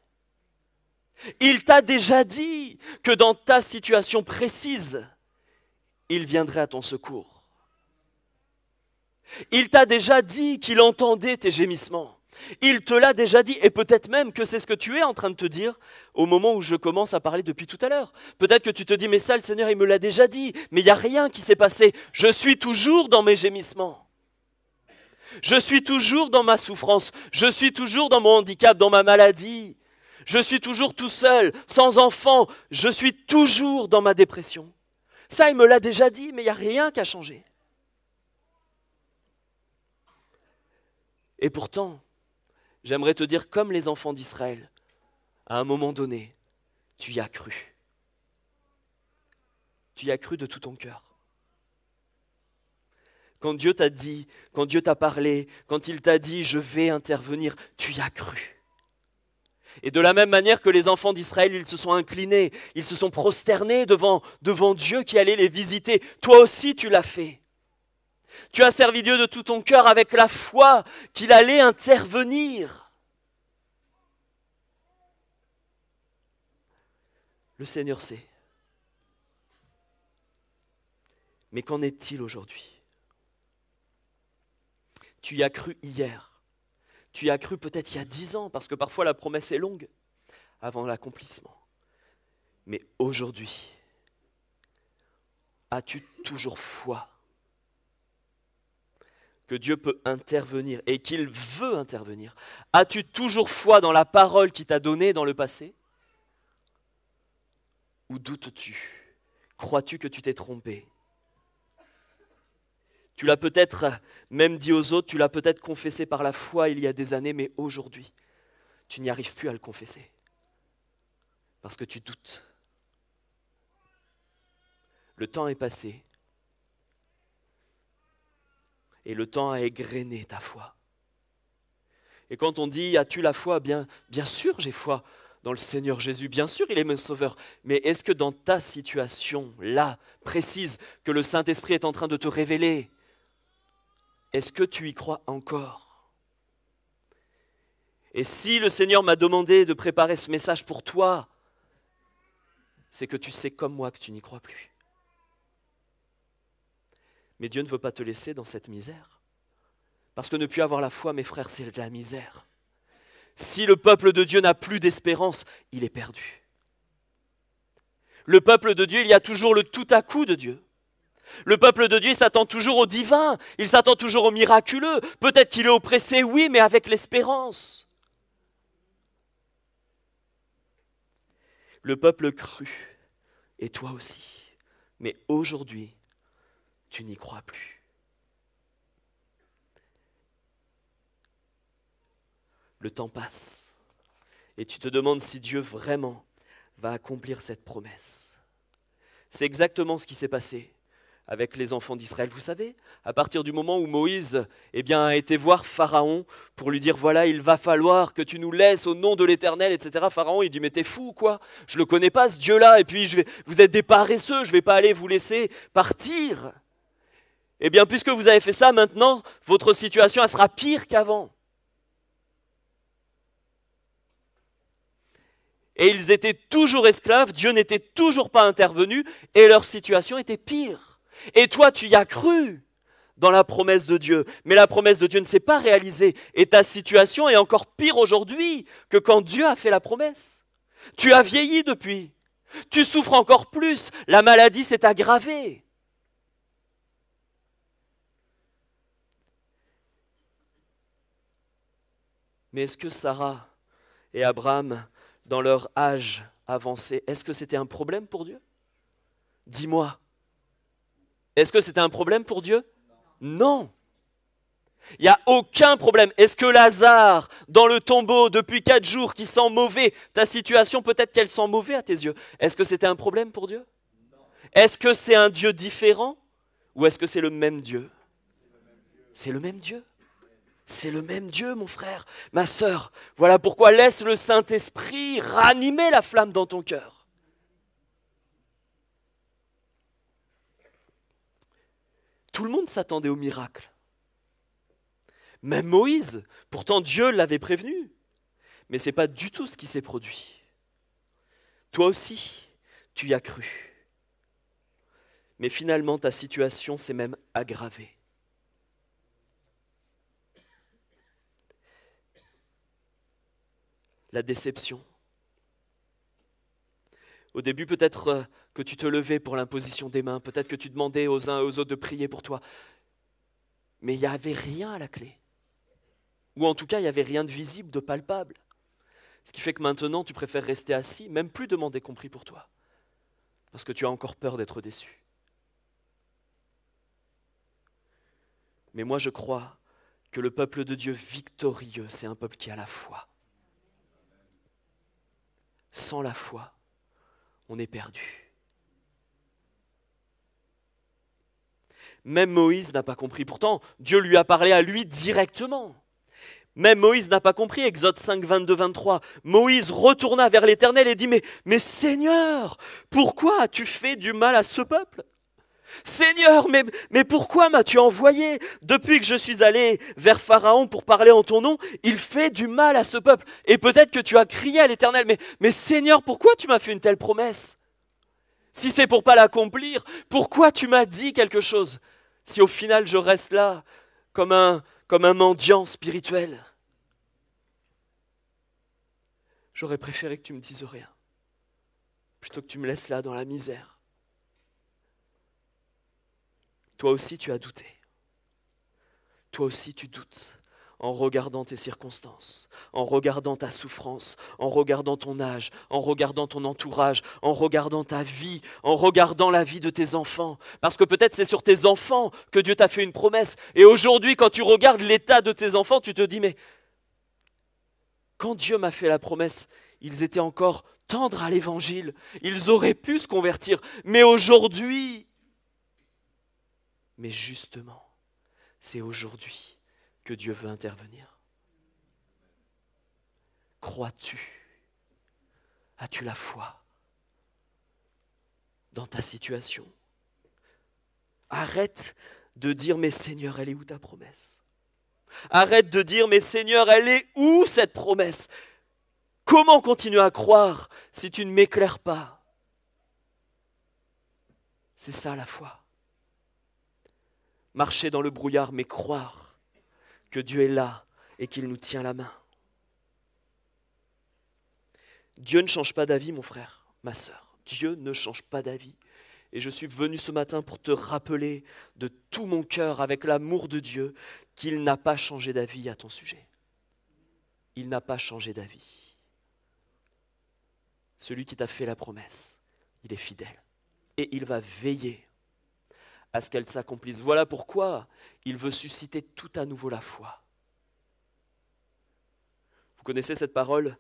Il t'a déjà dit que dans ta situation précise, il viendrait à ton secours. Il t'a déjà dit qu'il entendait tes gémissements. Il te l'a déjà dit, et peut-être même que c'est ce que tu es en train de te dire au moment où je commence à parler depuis tout à l'heure. Peut-être que tu te dis, mais ça, le Seigneur, il me l'a déjà dit, mais il n'y a rien qui s'est passé. Je suis toujours dans mes gémissements. Je suis toujours dans ma souffrance. Je suis toujours dans mon handicap, dans ma maladie. Je suis toujours tout seul, sans enfant. Je suis toujours dans ma dépression. Ça, il me l'a déjà dit, mais il n'y a rien qui a changé. Et pourtant, j'aimerais te dire, comme les enfants d'Israël, à un moment donné, tu y as cru. Tu y as cru de tout ton cœur. Quand Dieu t'a dit, quand Dieu t'a parlé, quand il t'a dit « je vais intervenir », tu y as cru. Et de la même manière que les enfants d'Israël, ils se sont inclinés, ils se sont prosternés devant Dieu qui allait les visiter. Toi aussi, tu l'as fait. Tu as servi Dieu de tout ton cœur avec la foi qu'il allait intervenir. Le Seigneur sait. Mais qu'en est-il aujourd'hui? Tu y as cru hier. Tu y as cru peut-être il y a 10 ans, parce que parfois la promesse est longue avant l'accomplissement. Mais aujourd'hui, as-tu toujours foi que Dieu peut intervenir et qu'il veut intervenir? As-tu toujours foi dans la parole qu'il t'a donnée dans le passé? Ou doutes-tu? Crois-tu que tu t'es trompé? Tu l'as peut-être même dit aux autres, tu l'as peut-être confessé par la foi il y a des années, mais aujourd'hui, tu n'y arrives plus à le confesser. Parce que tu doutes. Le temps est passé. Et le temps a égrené ta foi. Et quand on dit, as-tu la foi? Bien sûr, j'ai foi dans le Seigneur Jésus. Bien sûr, il est mon sauveur. Mais est-ce que dans ta situation, là, précise, que le Saint-Esprit est en train de te révéler, est-ce que tu y crois encore? Et si le Seigneur m'a demandé de préparer ce message pour toi, c'est que tu sais comme moi que tu n'y crois plus. Mais Dieu ne veut pas te laisser dans cette misère. Parce que ne plus avoir la foi, mes frères, c'est de la misère. Si le peuple de Dieu n'a plus d'espérance, il est perdu. Le peuple de Dieu, il y a toujours le tout à coup de Dieu. Le peuple de Dieu il s'attend toujours au divin, il s'attend toujours au miraculeux. Peut-être qu'il est oppressé, oui, mais avec l'espérance. Le peuple crut, et toi aussi. Mais aujourd'hui, tu n'y crois plus. Le temps passe, et tu te demandes si Dieu vraiment va accomplir cette promesse. C'est exactement ce qui s'est passé avec les enfants d'Israël. Vous savez, à partir du moment où Moïse a été voir Pharaon pour lui dire, voilà, il va falloir que tu nous laisses au nom de l'Éternel, etc. Pharaon, il dit, mais t'es fou ou quoi? Je ne le connais pas, ce Dieu-là, et puis vous êtes des paresseux, je ne vais pas aller vous laisser partir. Eh bien, puisque vous avez fait ça, maintenant, votre situation, elle sera pire qu'avant. Et ils étaient toujours esclaves, Dieu n'était toujours pas intervenu, et leur situation était pire. Et toi, tu y as cru dans la promesse de Dieu, mais la promesse de Dieu ne s'est pas réalisée, et ta situation est encore pire aujourd'hui que quand Dieu a fait la promesse. Tu as vieilli depuis, tu souffres encore plus, la maladie s'est aggravée. Mais est-ce que Sarah et Abraham, dans leur âge avancé, est-ce que c'était un problème pour Dieu? Dis-moi. Est-ce que c'était un problème pour Dieu? Non. Il n'y a aucun problème. Est-ce que Lazare, dans le tombeau, depuis 4 jours, qui sent mauvais, ta situation, peut-être qu'elle sent mauvais à tes yeux, est-ce que c'était un problème pour Dieu? Est-ce que c'est un Dieu différent ou est-ce que c'est le même Dieu? C'est le même Dieu. C'est le même Dieu, mon frère, ma sœur. Voilà pourquoi laisse le Saint-Esprit ranimer la flamme dans ton cœur. Tout le monde s'attendait au miracle. Même Moïse, pourtant Dieu l'avait prévenu. Mais ce n'est pas du tout ce qui s'est produit. Toi aussi, tu y as cru. Mais finalement, ta situation s'est même aggravée. La déception. Au début, peut-être que tu te levais pour l'imposition des mains, peut-être que tu demandais aux uns et aux autres de prier pour toi. Mais il n'y avait rien à la clé. Ou en tout cas, il n'y avait rien de visible, de palpable. Ce qui fait que maintenant, tu préfères rester assis, même plus demander qu'on prie pour toi. Parce que tu as encore peur d'être déçu. Mais moi, je crois que le peuple de Dieu victorieux, c'est un peuple qui a la foi. Sans la foi, on est perdu. Même Moïse n'a pas compris. Pourtant, Dieu lui a parlé à lui directement. Même Moïse n'a pas compris. Exode 5, 22, 23. Moïse retourna vers l'Éternel et dit, mais Seigneur, pourquoi as-tu fait du mal à ce peuple ? Seigneur, mais pourquoi m'as-tu envoyé? Depuis que je suis allé vers Pharaon pour parler en ton nom, il fait du mal à ce peuple. Et peut-être que tu as crié à l'Éternel, mais Seigneur, pourquoi tu m'as fait une telle promesse? Si c'est pour pas l'accomplir, pourquoi tu m'as dit quelque chose? Si au final je reste là comme un mendiant spirituel. J'aurais préféré que tu me dises rien, plutôt que tu me laisses là dans la misère. Toi aussi, tu as douté. Toi aussi, tu doutes en regardant tes circonstances, en regardant ta souffrance, en regardant ton âge, en regardant ton entourage, en regardant ta vie, en regardant la vie de tes enfants. Parce que peut-être c'est sur tes enfants que Dieu t'a fait une promesse. Et aujourd'hui, quand tu regardes l'état de tes enfants, tu te dis, mais quand Dieu m'a fait la promesse, ils étaient encore tendres à l'évangile. Ils auraient pu se convertir. Mais aujourd'hui... Mais justement, c'est aujourd'hui que Dieu veut intervenir. Crois-tu? As-tu la foi dans ta situation? Arrête de dire, mais Seigneur, elle est où ta promesse? Arrête de dire, mais Seigneur, elle est où cette promesse? Comment continuer à croire si tu ne m'éclaires pas? C'est ça la foi. Marcher dans le brouillard, mais croire que Dieu est là et qu'il nous tient la main. Dieu ne change pas d'avis, mon frère, ma sœur. Dieu ne change pas d'avis. Et je suis venu ce matin pour te rappeler de tout mon cœur, avec l'amour de Dieu, qu'il n'a pas changé d'avis à ton sujet. Il n'a pas changé d'avis. Celui qui t'a fait la promesse, il est fidèle. Et il va veiller à ce qu'elle s'accomplisse. Voilà pourquoi il veut susciter tout à nouveau la foi. Vous connaissez cette parole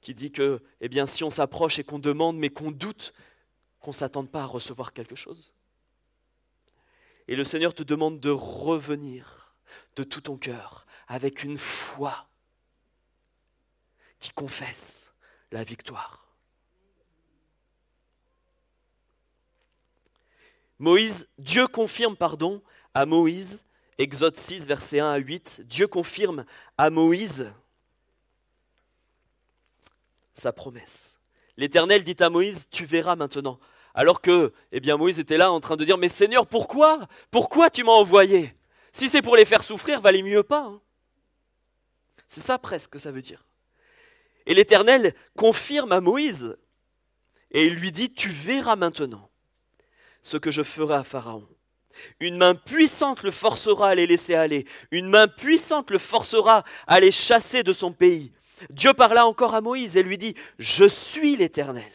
qui dit que, eh bien, si on s'approche et qu'on demande, mais qu'on doute, qu'on ne s'attende pas à recevoir quelque chose. Et le Seigneur te demande de revenir de tout ton cœur avec une foi qui confesse la victoire. Dieu confirme à Moïse, Exode 6, versets 1 à 8, Dieu confirme à Moïse sa promesse. L'Éternel dit à Moïse, tu verras maintenant. Alors que, eh bien, Moïse était là en train de dire, mais Seigneur, pourquoi? Pourquoi tu m'as envoyé? Si c'est pour les faire souffrir, valait mieux pas. Hein. C'est ça presque que ça veut dire. Et l'Éternel confirme à Moïse et il lui dit, tu verras maintenant ce que je ferai à Pharaon Une main puissante le forcera à les laisser aller. Une main puissante le forcera à les chasser de son pays. Dieu parla encore à Moïse et lui dit, « Je suis l'Éternel.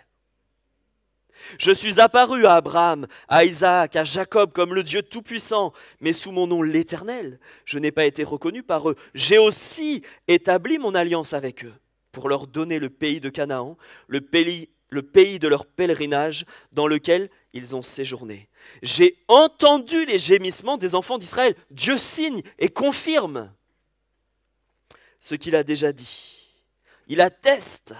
Je suis apparu à Abraham, à Isaac, à Jacob comme le Dieu Tout-Puissant, mais sous mon nom l'Éternel, je n'ai pas été reconnu par eux. J'ai aussi établi mon alliance avec eux pour leur donner le pays de Canaan, le pays de leur pèlerinage dans lequel ils ont séjourné. J'ai entendu les gémissements des enfants d'Israël. Dieu signe et confirme ce qu'il a déjà dit. Il atteste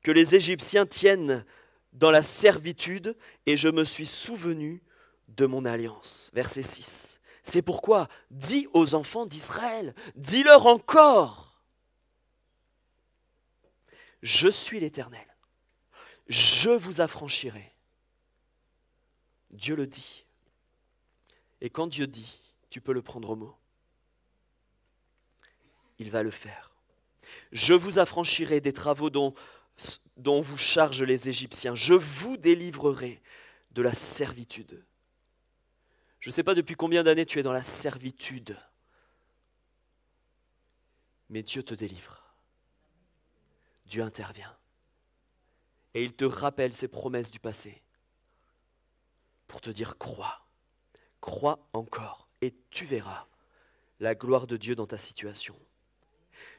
que les Égyptiens tiennent dans la servitude et je me suis souvenu de mon alliance. Verset 6. C'est pourquoi dis aux enfants d'Israël, dis-leur encore, je suis l'Éternel, je vous affranchirai. Dieu le dit. Et quand Dieu dit, tu peux le prendre au mot. Il va le faire. Je vous affranchirai des travaux dont vous chargent les Égyptiens. Je vous délivrerai de la servitude. Je ne sais pas depuis combien d'années tu es dans la servitude, mais Dieu te délivre. Dieu intervient. Et il te rappelle ses promesses du passé pour te dire crois, crois encore et tu verras la gloire de Dieu dans ta situation.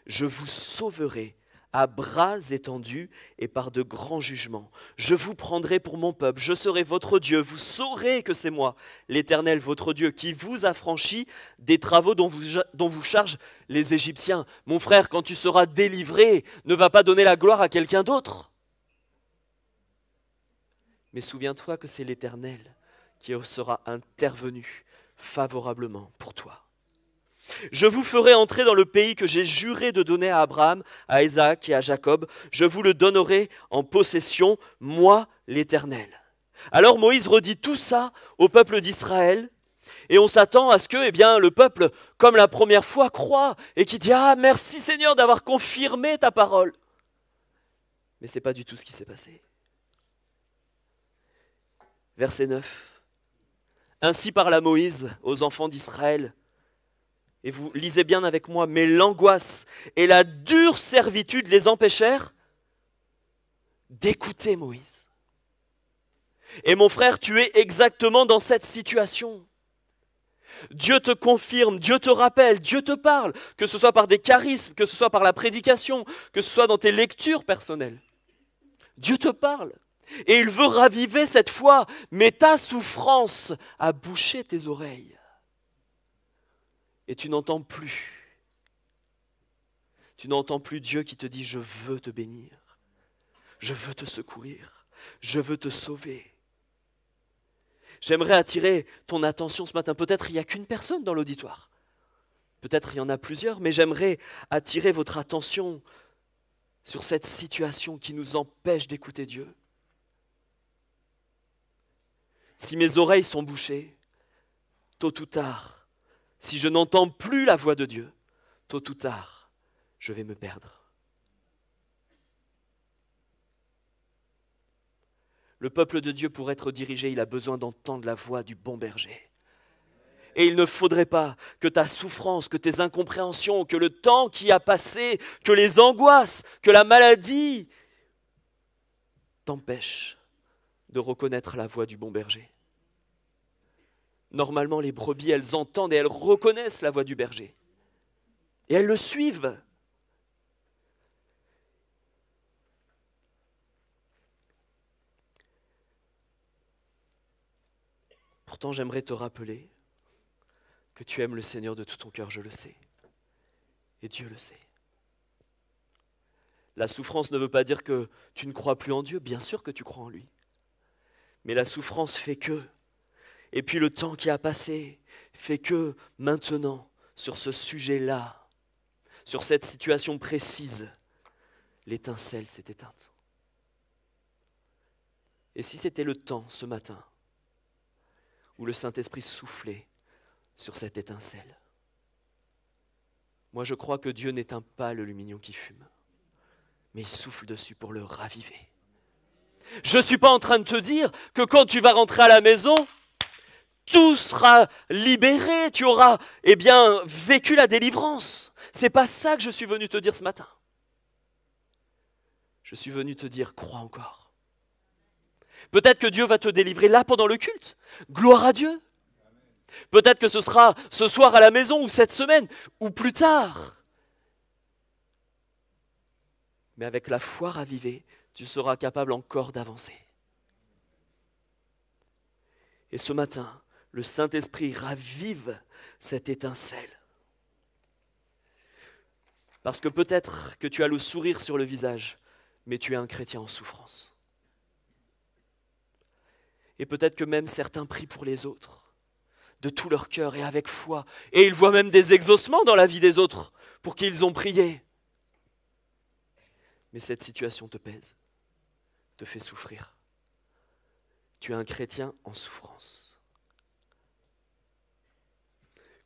Je vous sauverai à bras étendus et par de grands jugements. Je vous prendrai pour mon peuple, je serai votre Dieu. Vous saurez que c'est moi, l'Éternel, votre Dieu, qui vous affranchit des travaux dont vous chargent les Égyptiens. Mon frère, quand tu seras délivré, ne va pas donner la gloire à quelqu'un d'autre. Mais souviens-toi que c'est l'Éternel qui sera intervenu favorablement pour toi. Je vous ferai entrer dans le pays que j'ai juré de donner à Abraham, à Isaac et à Jacob. Je vous le donnerai en possession, moi l'Éternel. Alors Moïse redit tout ça au peuple d'Israël. Et on s'attend à ce que le peuple, comme la première fois, croit et qui dit « Ah, merci Seigneur d'avoir confirmé ta parole ». Mais ce n'est pas du tout ce qui s'est passé. Verset 9. Ainsi parla Moïse aux enfants d'Israël. Et vous lisez bien avec moi, mais l'angoisse et la dure servitude les empêchèrent d'écouter Moïse. Et mon frère, tu es exactement dans cette situation. Dieu te confirme, Dieu te rappelle, Dieu te parle, que ce soit par des charismes, que ce soit par la prédication, que ce soit dans tes lectures personnelles. Dieu te parle et il veut raviver cette foi, mais ta souffrance a bouché tes oreilles. Et tu n'entends plus. Tu n'entends plus Dieu qui te dit « Je veux te bénir, je veux te secourir, je veux te sauver ». J'aimerais attirer ton attention ce matin. Peut-être il n'y a qu'une personne dans l'auditoire. Peut-être il y en a plusieurs, mais j'aimerais attirer votre attention sur cette situation qui nous empêche d'écouter Dieu. Si mes oreilles sont bouchées, tôt ou tard, si je n'entends plus la voix de Dieu, tôt ou tard, je vais me perdre. Le peuple de Dieu, pour être dirigé, il a besoin d'entendre la voix du bon berger. Et il ne faudrait pas que ta souffrance, que tes incompréhensions, que le temps qui a passé, que les angoisses, que la maladie t'empêchent de reconnaître la voix du bon berger. Normalement, les brebis, elles entendent et elles reconnaissent la voix du berger. Et elles le suivent. Pourtant, j'aimerais te rappeler que tu aimes le Seigneur de tout ton cœur, je le sais. Et Dieu le sait. La souffrance ne veut pas dire que tu ne crois plus en Dieu. Bien sûr que tu crois en lui. Mais la souffrance fait que. Et puis le temps qui a passé fait que maintenant, sur ce sujet-là, sur cette situation précise, l'étincelle s'est éteinte. Et si c'était le temps ce matin où le Saint-Esprit soufflait sur cette étincelle, moi je crois que Dieu n'éteint pas le lumignon qui fume, mais il souffle dessus pour le raviver. Je ne suis pas en train de te dire que quand tu vas rentrer à la maison, tout sera libéré, tu auras vécu la délivrance. C'est pas ça que je suis venu te dire ce matin. Je suis venu te dire, crois encore. Peut-être que Dieu va te délivrer là pendant le culte. Gloire à Dieu. Peut-être que ce sera ce soir à la maison ou cette semaine ou plus tard. Mais avec la foi ravivée, tu seras capable encore d'avancer. Et ce matin, le Saint-Esprit ravive cette étincelle. Parce que peut-être que tu as le sourire sur le visage, mais tu es un chrétien en souffrance. Et peut-être que même certains prient pour les autres, de tout leur cœur et avec foi. Et ils voient même des exaucements dans la vie des autres pour qui ils ont prié. Mais cette situation te pèse, te fait souffrir. Tu es un chrétien en souffrance.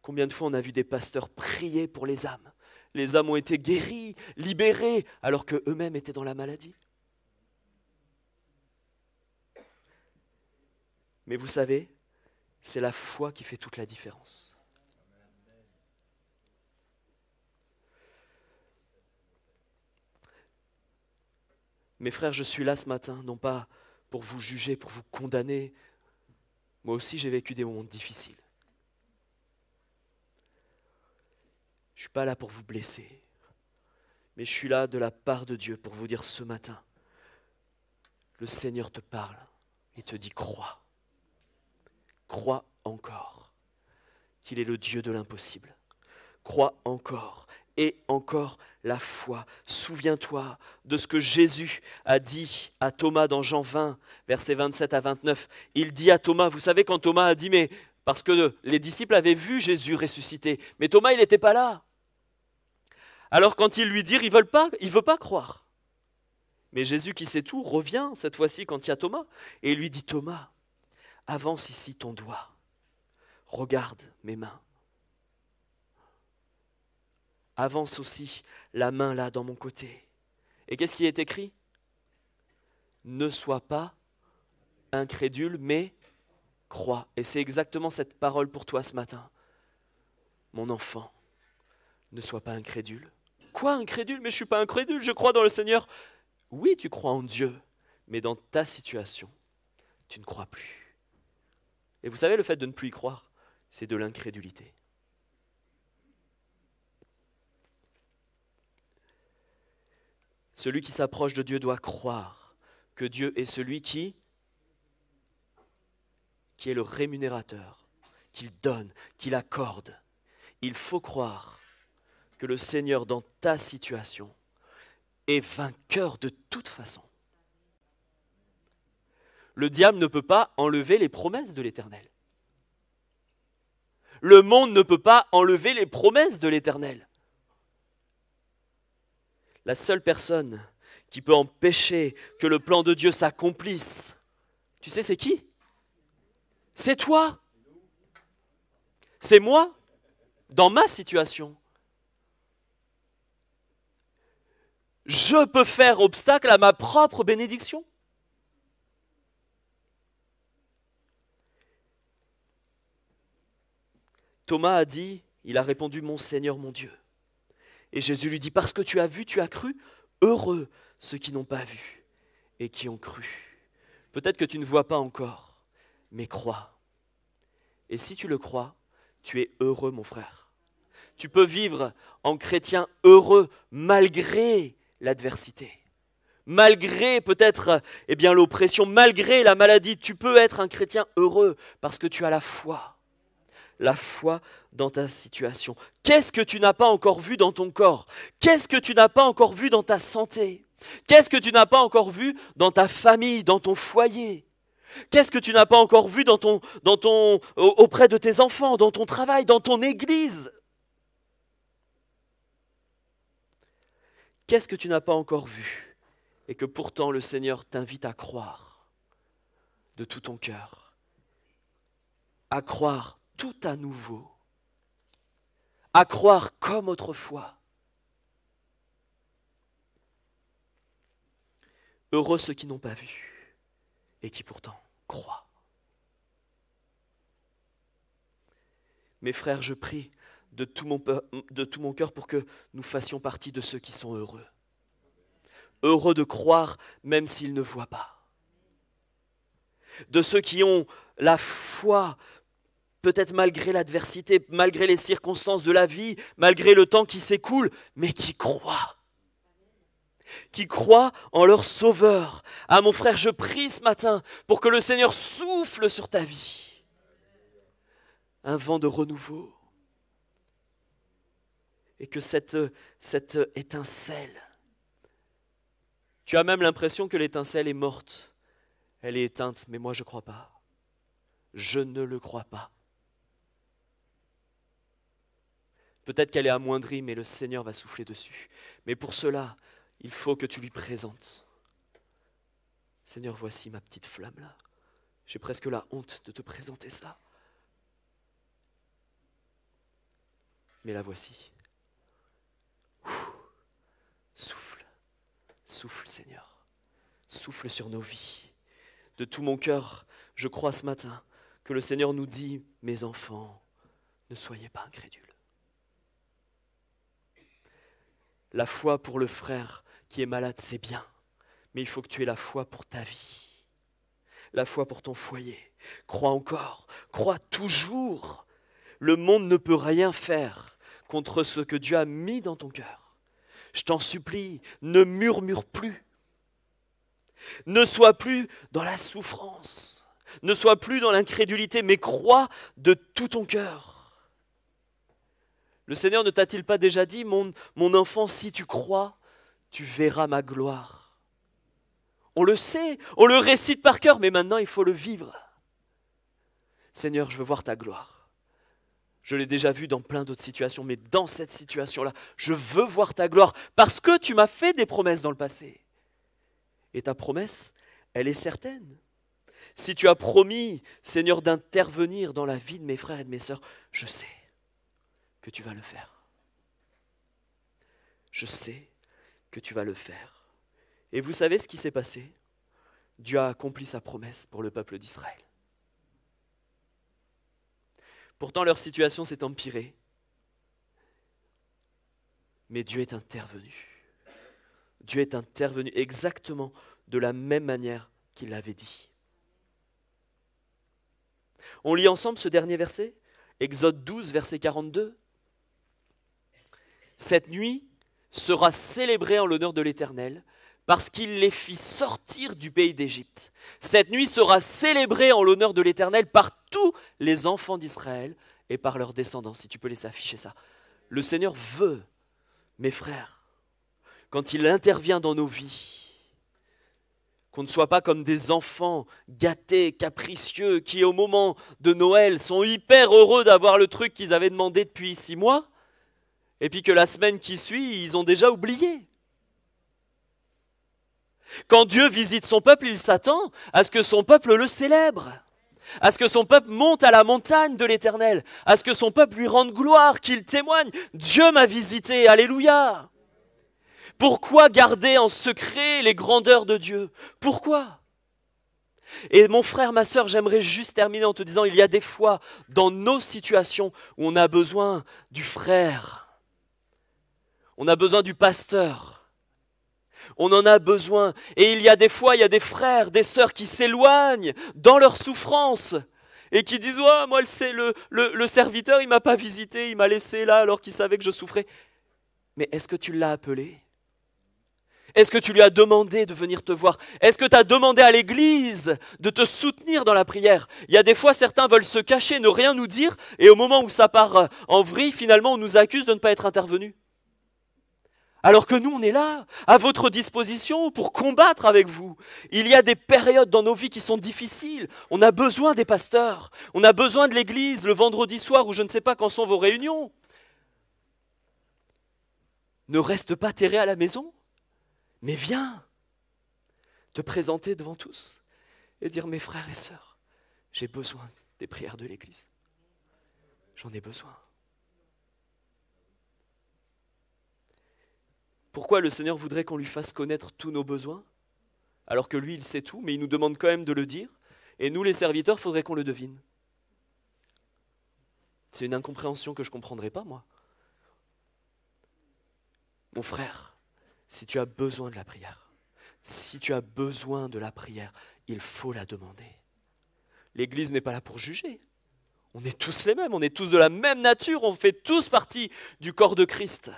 Combien de fois on a vu des pasteurs prier pour les âmes? Les âmes ont été guéries, libérées, alors qu'eux-mêmes étaient dans la maladie. Mais vous savez, c'est la foi qui fait toute la différence. Mes frères, je suis là ce matin, non pas pour vous juger, pour vous condamner. Moi aussi, j'ai vécu des moments difficiles. Je ne suis pas là pour vous blesser, mais je suis là de la part de Dieu pour vous dire ce matin, le Seigneur te parle et te dit crois. Crois encore qu'il est le Dieu de l'impossible. Crois encore et encore la foi. Souviens-toi de ce que Jésus a dit à Thomas dans Jean 20, versets 27 à 29. Il dit à Thomas, vous savez quand Thomas a dit, mais parce que les disciples avaient vu Jésus ressusciter, mais Thomas il n'était pas là. Alors quand ils lui dirent, il ne veut pas croire. Mais Jésus qui sait tout revient cette fois-ci quand il y a Thomas et il lui dit, Thomas, avance ici ton doigt, regarde mes mains. Avance aussi la main là dans mon côté. Et qu'est-ce qui est écrit? Ne sois pas incrédule, mais crois. Et c'est exactement cette parole pour toi ce matin. Mon enfant, ne sois pas incrédule. Quoi incrédule? Mais je ne suis pas incrédule, je crois dans le Seigneur. Oui, tu crois en Dieu, mais dans ta situation, tu ne crois plus. Et vous savez, le fait de ne plus y croire, c'est de l'incrédulité. Celui qui s'approche de Dieu doit croire que Dieu est celui qui est le rémunérateur, qu'il donne, qu'il accorde. Il faut croire que le Seigneur, dans ta situation, est vainqueur de toute façon. Le diable ne peut pas enlever les promesses de l'Éternel. Le monde ne peut pas enlever les promesses de l'Éternel. La seule personne qui peut empêcher que le plan de Dieu s'accomplisse, tu sais c'est qui? C'est toi. C'est moi, dans ma situation. Je peux faire obstacle à ma propre bénédiction. Thomas a dit, il a répondu, mon Seigneur, mon Dieu. Et Jésus lui dit, parce que tu as vu, tu as cru, heureux ceux qui n'ont pas vu et qui ont cru. Peut-être que tu ne vois pas encore, mais crois. Et si tu le crois, tu es heureux, mon frère. Tu peux vivre en chrétien heureux malgré l'adversité. Malgré peut-être l'oppression, malgré la maladie, tu peux être un chrétien heureux parce que tu as la foi. La foi dans ta situation. Qu'est-ce que tu n'as pas encore vu dans ton corps? Qu'est-ce que tu n'as pas encore vu dans ta santé? Qu'est-ce que tu n'as pas encore vu dans ta famille, dans ton foyer? Qu'est-ce que tu n'as pas encore vu auprès de tes enfants, dans ton travail, dans ton église? Qu'est-ce que tu n'as pas encore vu et que pourtant le Seigneur t'invite à croire de tout ton cœur, à croire tout à nouveau, à croire comme autrefois. Heureux ceux qui n'ont pas vu. et qui pourtant croient. Mes frères, je prie de tout mon cœur pour que nous fassions partie de ceux qui sont heureux. Heureux de croire même s'ils ne voient pas. De ceux qui ont la foi, peut-être malgré l'adversité, malgré les circonstances de la vie, malgré le temps qui s'écoule, mais qui croient. Qui croient en leur Sauveur. Ah mon frère, je prie ce matin pour que le Seigneur souffle sur ta vie. Un vent de renouveau. Et que cette étincelle, tu as même l'impression que l'étincelle est morte. Elle est éteinte, mais moi je ne crois pas. Je ne le crois pas. Peut-être qu'elle est amoindrie, mais le Seigneur va souffler dessus. Mais pour cela, il faut que tu lui présentes. Seigneur, voici ma petite flamme là. J'ai presque la honte de te présenter ça. Mais la voici. Souffle, souffle Seigneur. Souffle sur nos vies. De tout mon cœur, je crois ce matin que le Seigneur nous dit, mes enfants, ne soyez pas incrédules. La foi pour le frère qui est malade, c'est bien, mais il faut que tu aies la foi pour ta vie, la foi pour ton foyer. Crois encore, crois toujours. Le monde ne peut rien faire contre ce que Dieu a mis dans ton cœur. Je t'en supplie, ne murmure plus. Ne sois plus dans la souffrance, ne sois plus dans l'incrédulité, mais crois de tout ton cœur. Le Seigneur ne t'a-t-il pas déjà dit, mon enfant, si tu crois, tu verras ma gloire. On le sait, on le récite par cœur, mais maintenant il faut le vivre. Seigneur, je veux voir ta gloire. Je l'ai déjà vu dans plein d'autres situations, mais dans cette situation-là, je veux voir ta gloire parce que tu m'as fait des promesses dans le passé. Et ta promesse, elle est certaine. Si tu as promis, Seigneur, d'intervenir dans la vie de mes frères et de mes sœurs, je sais que tu vas le faire. Je sais que tu vas le faire. Et vous savez ce qui s'est passé? Dieu a accompli sa promesse pour le peuple d'Israël. Pourtant, leur situation s'est empirée. Mais Dieu est intervenu. Dieu est intervenu exactement de la même manière qu'il l'avait dit. On lit ensemble ce dernier verset, Exode 12, verset 42. Cette nuit sera célébrée en l'honneur de l'Éternel, parce qu'il les fit sortir du pays d'Égypte. Cette nuit sera célébrée en l'honneur de l'Éternel par tous les enfants d'Israël et par leurs descendants. Si tu peux laisser afficher ça. Le Seigneur veut, mes frères, quand il intervient dans nos vies, qu'on ne soit pas comme des enfants gâtés, capricieux, qui au moment de Noël sont hyper heureux d'avoir le truc qu'ils avaient demandé depuis 6 mois, et puis que la semaine qui suit, ils ont déjà oublié. Quand Dieu visite son peuple, il s'attend à ce que son peuple le célèbre, à ce que son peuple monte à la montagne de l'Éternel, à ce que son peuple lui rende gloire, qu'il témoigne. Dieu m'a visité, alléluia. Pourquoi garder en secret les grandeurs de Dieu? Pourquoi? Et mon frère, ma sœur, j'aimerais juste terminer en te disant, il y a des fois dans nos situations où on a besoin du frère, on a besoin du pasteur, on en a besoin. Et il y a des fois, il y a des frères, des sœurs qui s'éloignent dans leur souffrance et qui disent, ouais, moi le serviteur, il ne m'a pas visité, il m'a laissé là alors qu'il savait que je souffrais. Mais est-ce que tu l'as appelé? Est-ce que tu lui as demandé de venir te voir? Est-ce que tu as demandé à l'église de te soutenir dans la prière? Il y a des fois, certains veulent se cacher, ne rien nous dire, et au moment où ça part en vrille, finalement, on nous accuse de ne pas être intervenus. Alors que nous, on est là, à votre disposition pour combattre avec vous. Il y a des périodes dans nos vies qui sont difficiles. On a besoin des pasteurs, on a besoin de l'église le vendredi soir ou je ne sais pas quand sont vos réunions. Ne reste pas terré à la maison. Mais viens te présenter devant tous et dire, mes frères et sœurs, j'ai besoin des prières de l'Église. J'en ai besoin. Pourquoi le Seigneur voudrait qu'on lui fasse connaître tous nos besoins? Alors que lui, il sait tout, mais il nous demande quand même de le dire. Et nous, les serviteurs, il faudrait qu'on le devine. C'est une incompréhension que je ne comprendrai pas, moi. Mon frère, si tu as besoin de la prière, si tu as besoin de la prière, il faut la demander. L'Église n'est pas là pour juger. On est tous les mêmes, on est tous de la même nature, on fait tous partie du corps de Christ.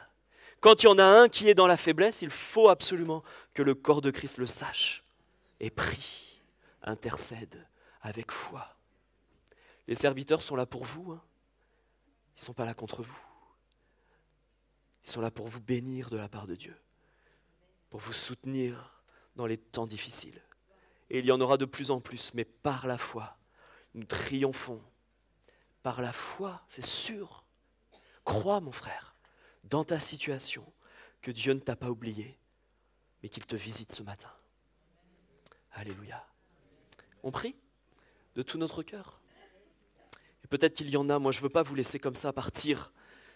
Quand il y en a un qui est dans la faiblesse, il faut absolument que le corps de Christ le sache et prie, intercède avec foi. Les serviteurs sont là pour vous, hein. Ils ne sont pas là contre vous. Ils sont là pour vous bénir de la part de Dieu, pour vous soutenir dans les temps difficiles. Et il y en aura de plus en plus, mais par la foi, nous triomphons. Par la foi, c'est sûr. Crois, mon frère, dans ta situation, que Dieu ne t'a pas oublié, mais qu'il te visite ce matin. Alléluia. On prie de tout notre cœur. Et peut-être qu'il y en a, moi je ne veux pas vous laisser comme ça partir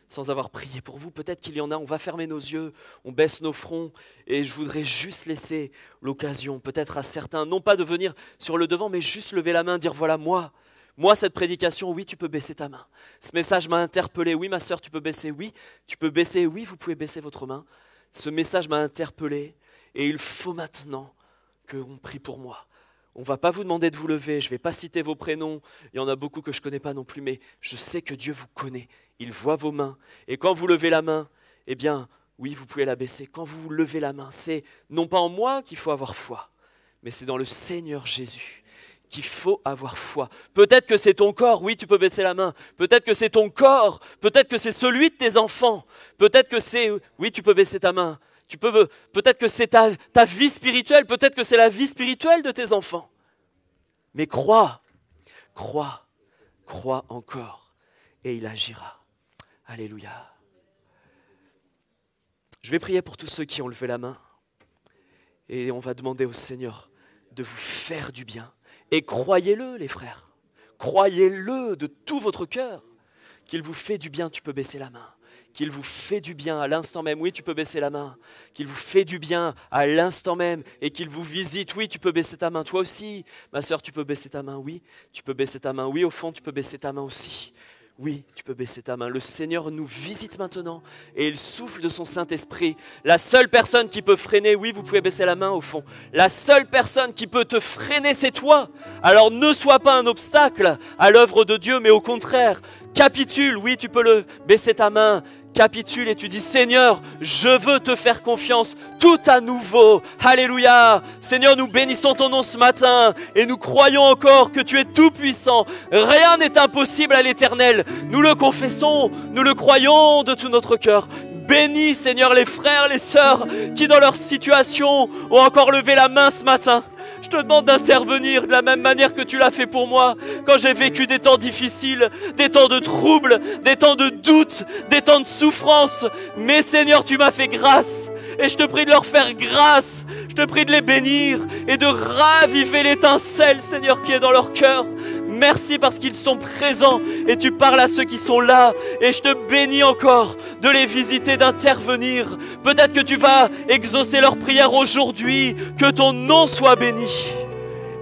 sans avoir prié pour vous. Peut-être qu'il y en a, on va fermer nos yeux, on baisse nos fronts, et je voudrais juste laisser l'occasion, peut-être à certains, non pas de venir sur le devant, mais juste lever la main, dire voilà, moi cette prédication, oui, tu peux baisser ta main. Ce message m'a interpellé, oui ma sœur, tu peux baisser, oui, tu peux baisser, oui, vous pouvez baisser votre main. Ce message m'a interpellé, et il faut maintenant qu'on prie pour moi. On ne va pas vous demander de vous lever, je ne vais pas citer vos prénoms, il y en a beaucoup que je ne connais pas non plus, mais je sais que Dieu vous connaît, il voit vos mains. Et quand vous levez la main, eh bien, oui, vous pouvez la baisser. Quand vous levez la main, c'est non pas en moi qu'il faut avoir foi, mais c'est dans le Seigneur Jésus qu'il faut avoir foi. Peut-être que c'est ton corps, oui, tu peux baisser la main. Peut-être que c'est ton corps, peut-être que c'est celui de tes enfants. Peut-être que c'est, oui, tu peux baisser ta main. Peut-être que c'est ta vie spirituelle, peut-être que c'est la vie spirituelle de tes enfants. Mais crois encore, et il agira. Alléluia. Je vais prier pour tous ceux qui ont levé la main, et on va demander au Seigneur de vous faire du bien. Et croyez-le, les frères, croyez-le de tout votre cœur, qu'il vous fait du bien, tu peux baisser la main. Qu'il vous fait du bien à l'instant même, oui, tu peux baisser la main. Qu'il vous fait du bien à l'instant même et qu'il vous visite, oui, tu peux baisser ta main. Toi aussi, ma sœur, tu peux baisser ta main, oui, tu peux baisser ta main. Oui, au fond, tu peux baisser ta main aussi. Oui, tu peux baisser ta main. Le Seigneur nous visite maintenant et il souffle de son Saint-Esprit. La seule personne qui peut freiner, oui, vous pouvez baisser la main au fond. La seule personne qui peut te freiner, c'est toi. Alors ne sois pas un obstacle à l'œuvre de Dieu, mais au contraire, capitule. Oui, tu peux baisser ta main. Capitule et tu dis Seigneur, je veux te faire confiance tout à nouveau. Alléluia. Seigneur, nous bénissons ton nom ce matin et nous croyons encore que tu es tout puissant. Rien n'est impossible à l'Éternel. Nous le confessons, nous le croyons de tout notre cœur. Bénis Seigneur les frères, les sœurs qui dans leur situation ont encore levé la main ce matin. Je te demande d'intervenir de la même manière que tu l'as fait pour moi quand j'ai vécu des temps difficiles, des temps de troubles, des temps de doute, des temps de souffrance. Mais Seigneur, tu m'as fait grâce et je te prie de leur faire grâce. Je te prie de les bénir et de raviver l'étincelle, Seigneur, qui est dans leur cœur. Merci parce qu'ils sont présents et tu parles à ceux qui sont là. Et je te bénis encore de les visiter, d'intervenir. Peut-être que tu vas exaucer leurs prières aujourd'hui, que ton nom soit béni.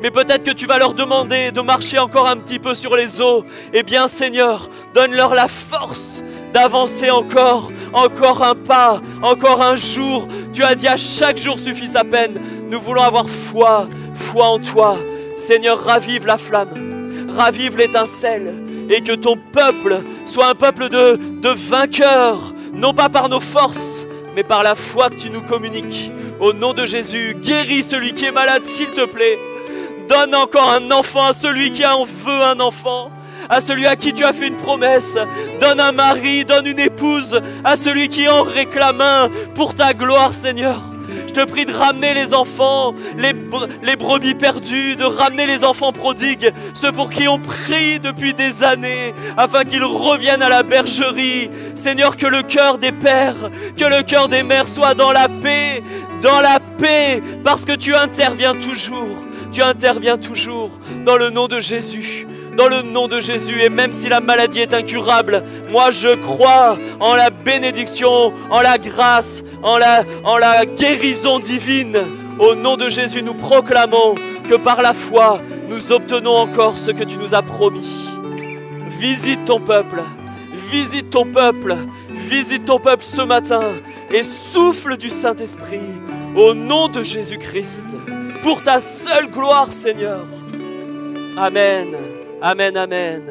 Mais peut-être que tu vas leur demander de marcher encore un petit peu sur les eaux. Eh bien Seigneur, donne-leur la force d'avancer encore un pas, encore un jour. Tu as dit à chaque jour suffit sa peine. Nous voulons avoir foi en toi. Seigneur, ravive la flamme. Ravive l'étincelle et que ton peuple soit un peuple de vainqueurs, non pas par nos forces, mais par la foi que tu nous communiques. Au nom de Jésus, guéris celui qui est malade, s'il te plaît. Donne encore un enfant à celui qui en veut un enfant, à celui à qui tu as fait une promesse. Donne un mari, donne une épouse à celui qui en réclame un pour ta gloire, Seigneur. Je te prie de ramener les enfants, les brebis perdues, de ramener les enfants prodigues, ceux pour qui on prie depuis des années, afin qu'ils reviennent à la bergerie. Seigneur, que le cœur des pères, que le cœur des mères soit dans la paix, parce que tu interviens toujours dans le nom de Jésus. Dans le nom de Jésus, et même si la maladie est incurable, moi je crois en la bénédiction, en la grâce, en la guérison divine. Au nom de Jésus, nous proclamons que par la foi, nous obtenons encore ce que tu nous as promis. Visite ton peuple, visite ton peuple, visite ton peuple ce matin et souffle du Saint-Esprit au nom de Jésus-Christ, pour ta seule gloire, Seigneur. Amen, amen, amen.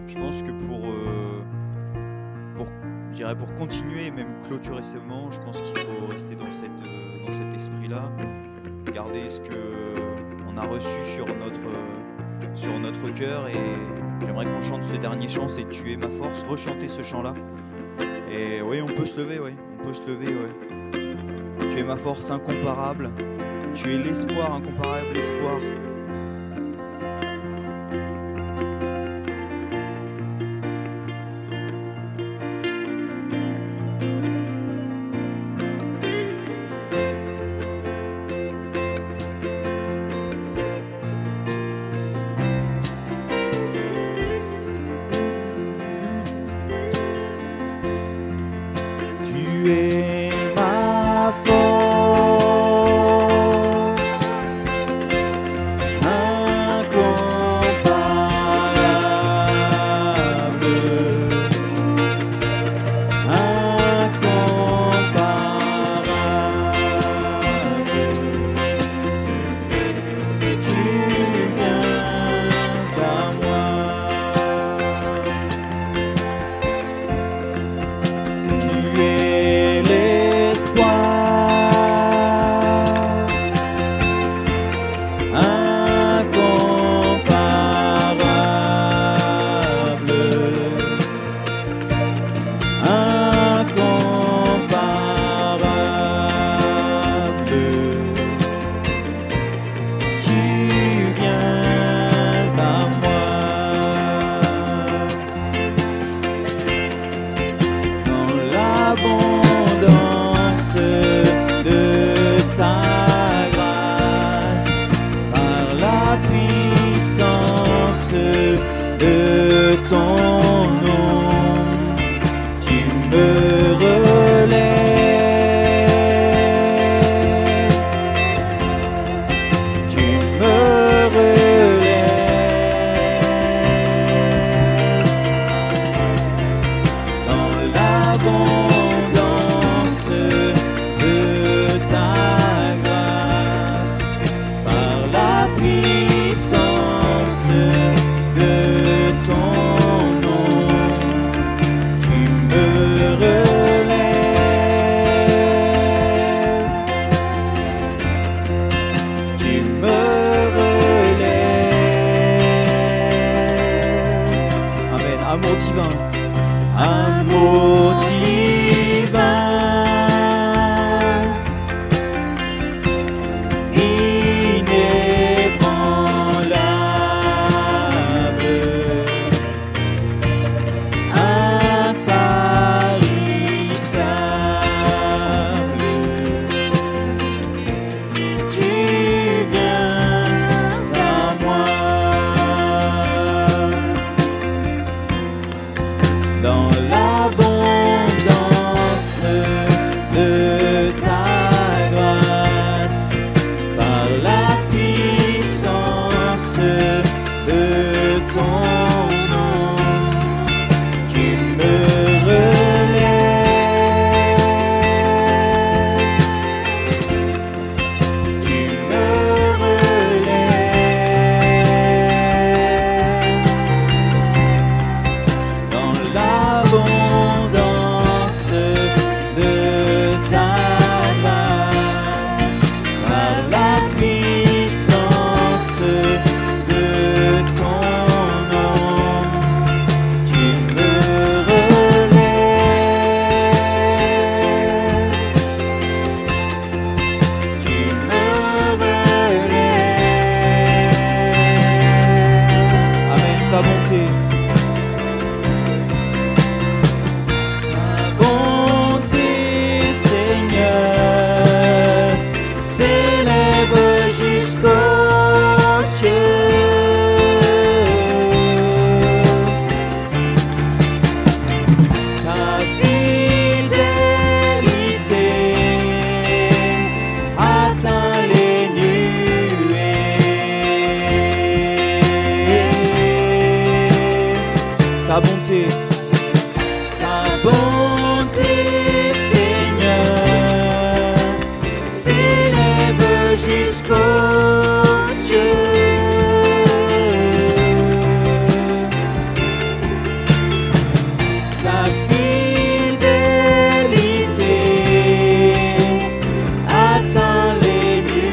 Je pense que pour continuer et même clôturer ces moments, je pense qu'il faut rester dans cet esprit-là, garder ce qu'on a reçu sur notre cœur, et j'aimerais qu'on chante ce dernier chant, c'est Tu es ma force, rechanter ce chant-là. Et oui, on peut se lever, ouais. Tu es ma force incomparable, tu es l'espoir incomparable, l'espoir. Tu es ma force puissance de ton nom. Amour divin, amour divin, inébranlable, intarissable. Tu viens à moi dans l'abondance de ta grâce, par la puissance de ton nom, tu me relèves, tu me relèves dans l'abondance de ta grâce, par la puissance de ton nom, tu me relèves, tu me relèves. Amen, ta bonté. Ta bonté, Seigneur, s'élève jusqu'aux cieux. Ta fidélité atteint les nuées. Ta bonté, Seigneur, s'élève jusqu'aux cieux. Ta fidélité atteint les nuées.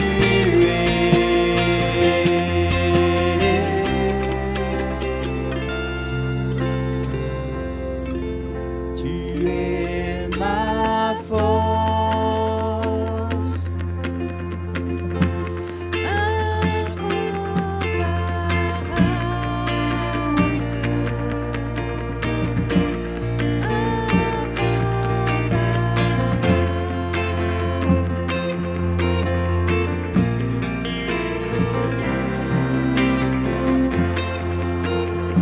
Tu es ma force,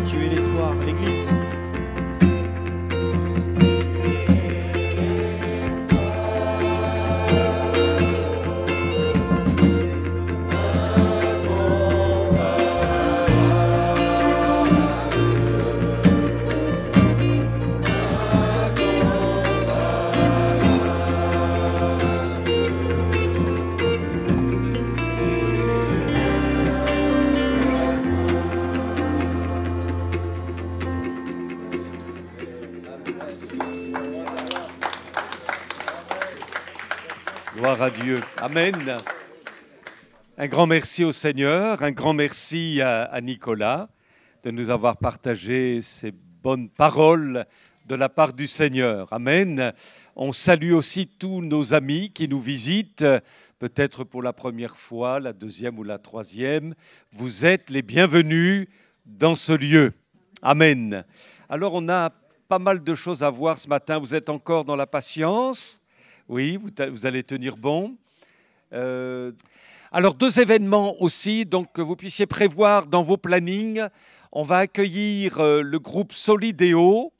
tu es l'espoir, l'Église. Gloire à Dieu. Amen. Un grand merci au Seigneur, un grand merci à Nicolas de nous avoir partagé ces bonnes paroles de la part du Seigneur. Amen. On salue aussi tous nos amis qui nous visitent, peut-être pour la première fois, la deuxième ou la troisième. Vous êtes les bienvenus dans ce lieu. Amen. Alors on a pas mal de choses à voir ce matin. Vous êtes encore dans la patience. Oui, vous allez tenir bon. Alors, 2 événements aussi, donc que vous puissiez prévoir dans vos plannings. On va accueillir le groupe Solidéo,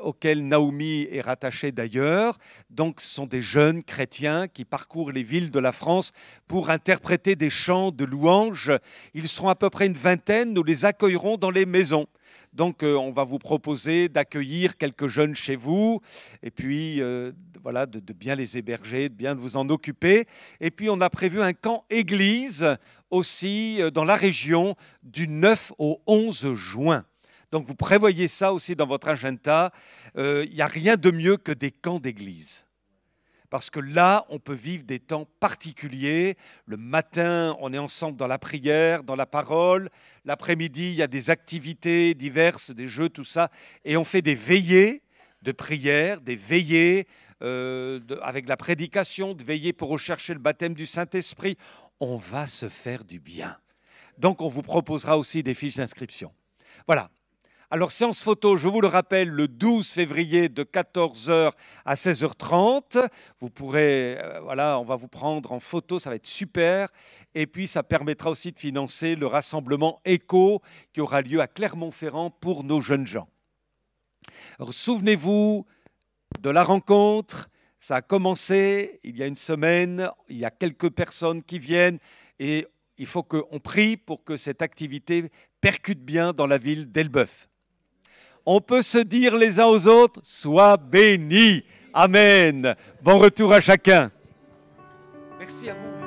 auquel Naomi est rattachée d'ailleurs. Donc, ce sont des jeunes chrétiens qui parcourent les villes de la France pour interpréter des chants de louanges. Ils seront à peu près une vingtaine, nous les accueillerons dans les maisons. Donc, on va vous proposer d'accueillir quelques jeunes chez vous et puis voilà, de bien les héberger, de bien vous en occuper. Et puis, on a prévu un camp église aussi dans la région du 9 au 11 juin. Donc, vous prévoyez ça aussi dans votre agenda. Il n'y a rien de mieux que des camps d'église. Parce que là, on peut vivre des temps particuliers. Le matin, on est ensemble dans la prière, dans la parole. L'après-midi, il y a des activités diverses, des jeux, tout ça. Et on fait des veillées de prière, des veillées avec la prédication, de veillées pour rechercher le baptême du Saint-Esprit. On va se faire du bien. Donc, on vous proposera aussi des fiches d'inscription. Voilà. Alors, séance photo, je vous le rappelle, le 12 février de 14 h à 16 h 30. Vous pourrez, voilà, on va vous prendre en photo, ça va être super. Et puis, ça permettra aussi de financer le rassemblement ECHO qui aura lieu à Clermont-Ferrand pour nos jeunes gens. Alors, souvenez-vous de la rencontre. Ça a commencé il y a une semaine. Il y a quelques personnes qui viennent et il faut qu'on prie pour que cette activité percute bien dans la ville d'Elbeuf. On peut se dire les uns aux autres, sois bénis. Amen. Bon retour à chacun. Merci à vous.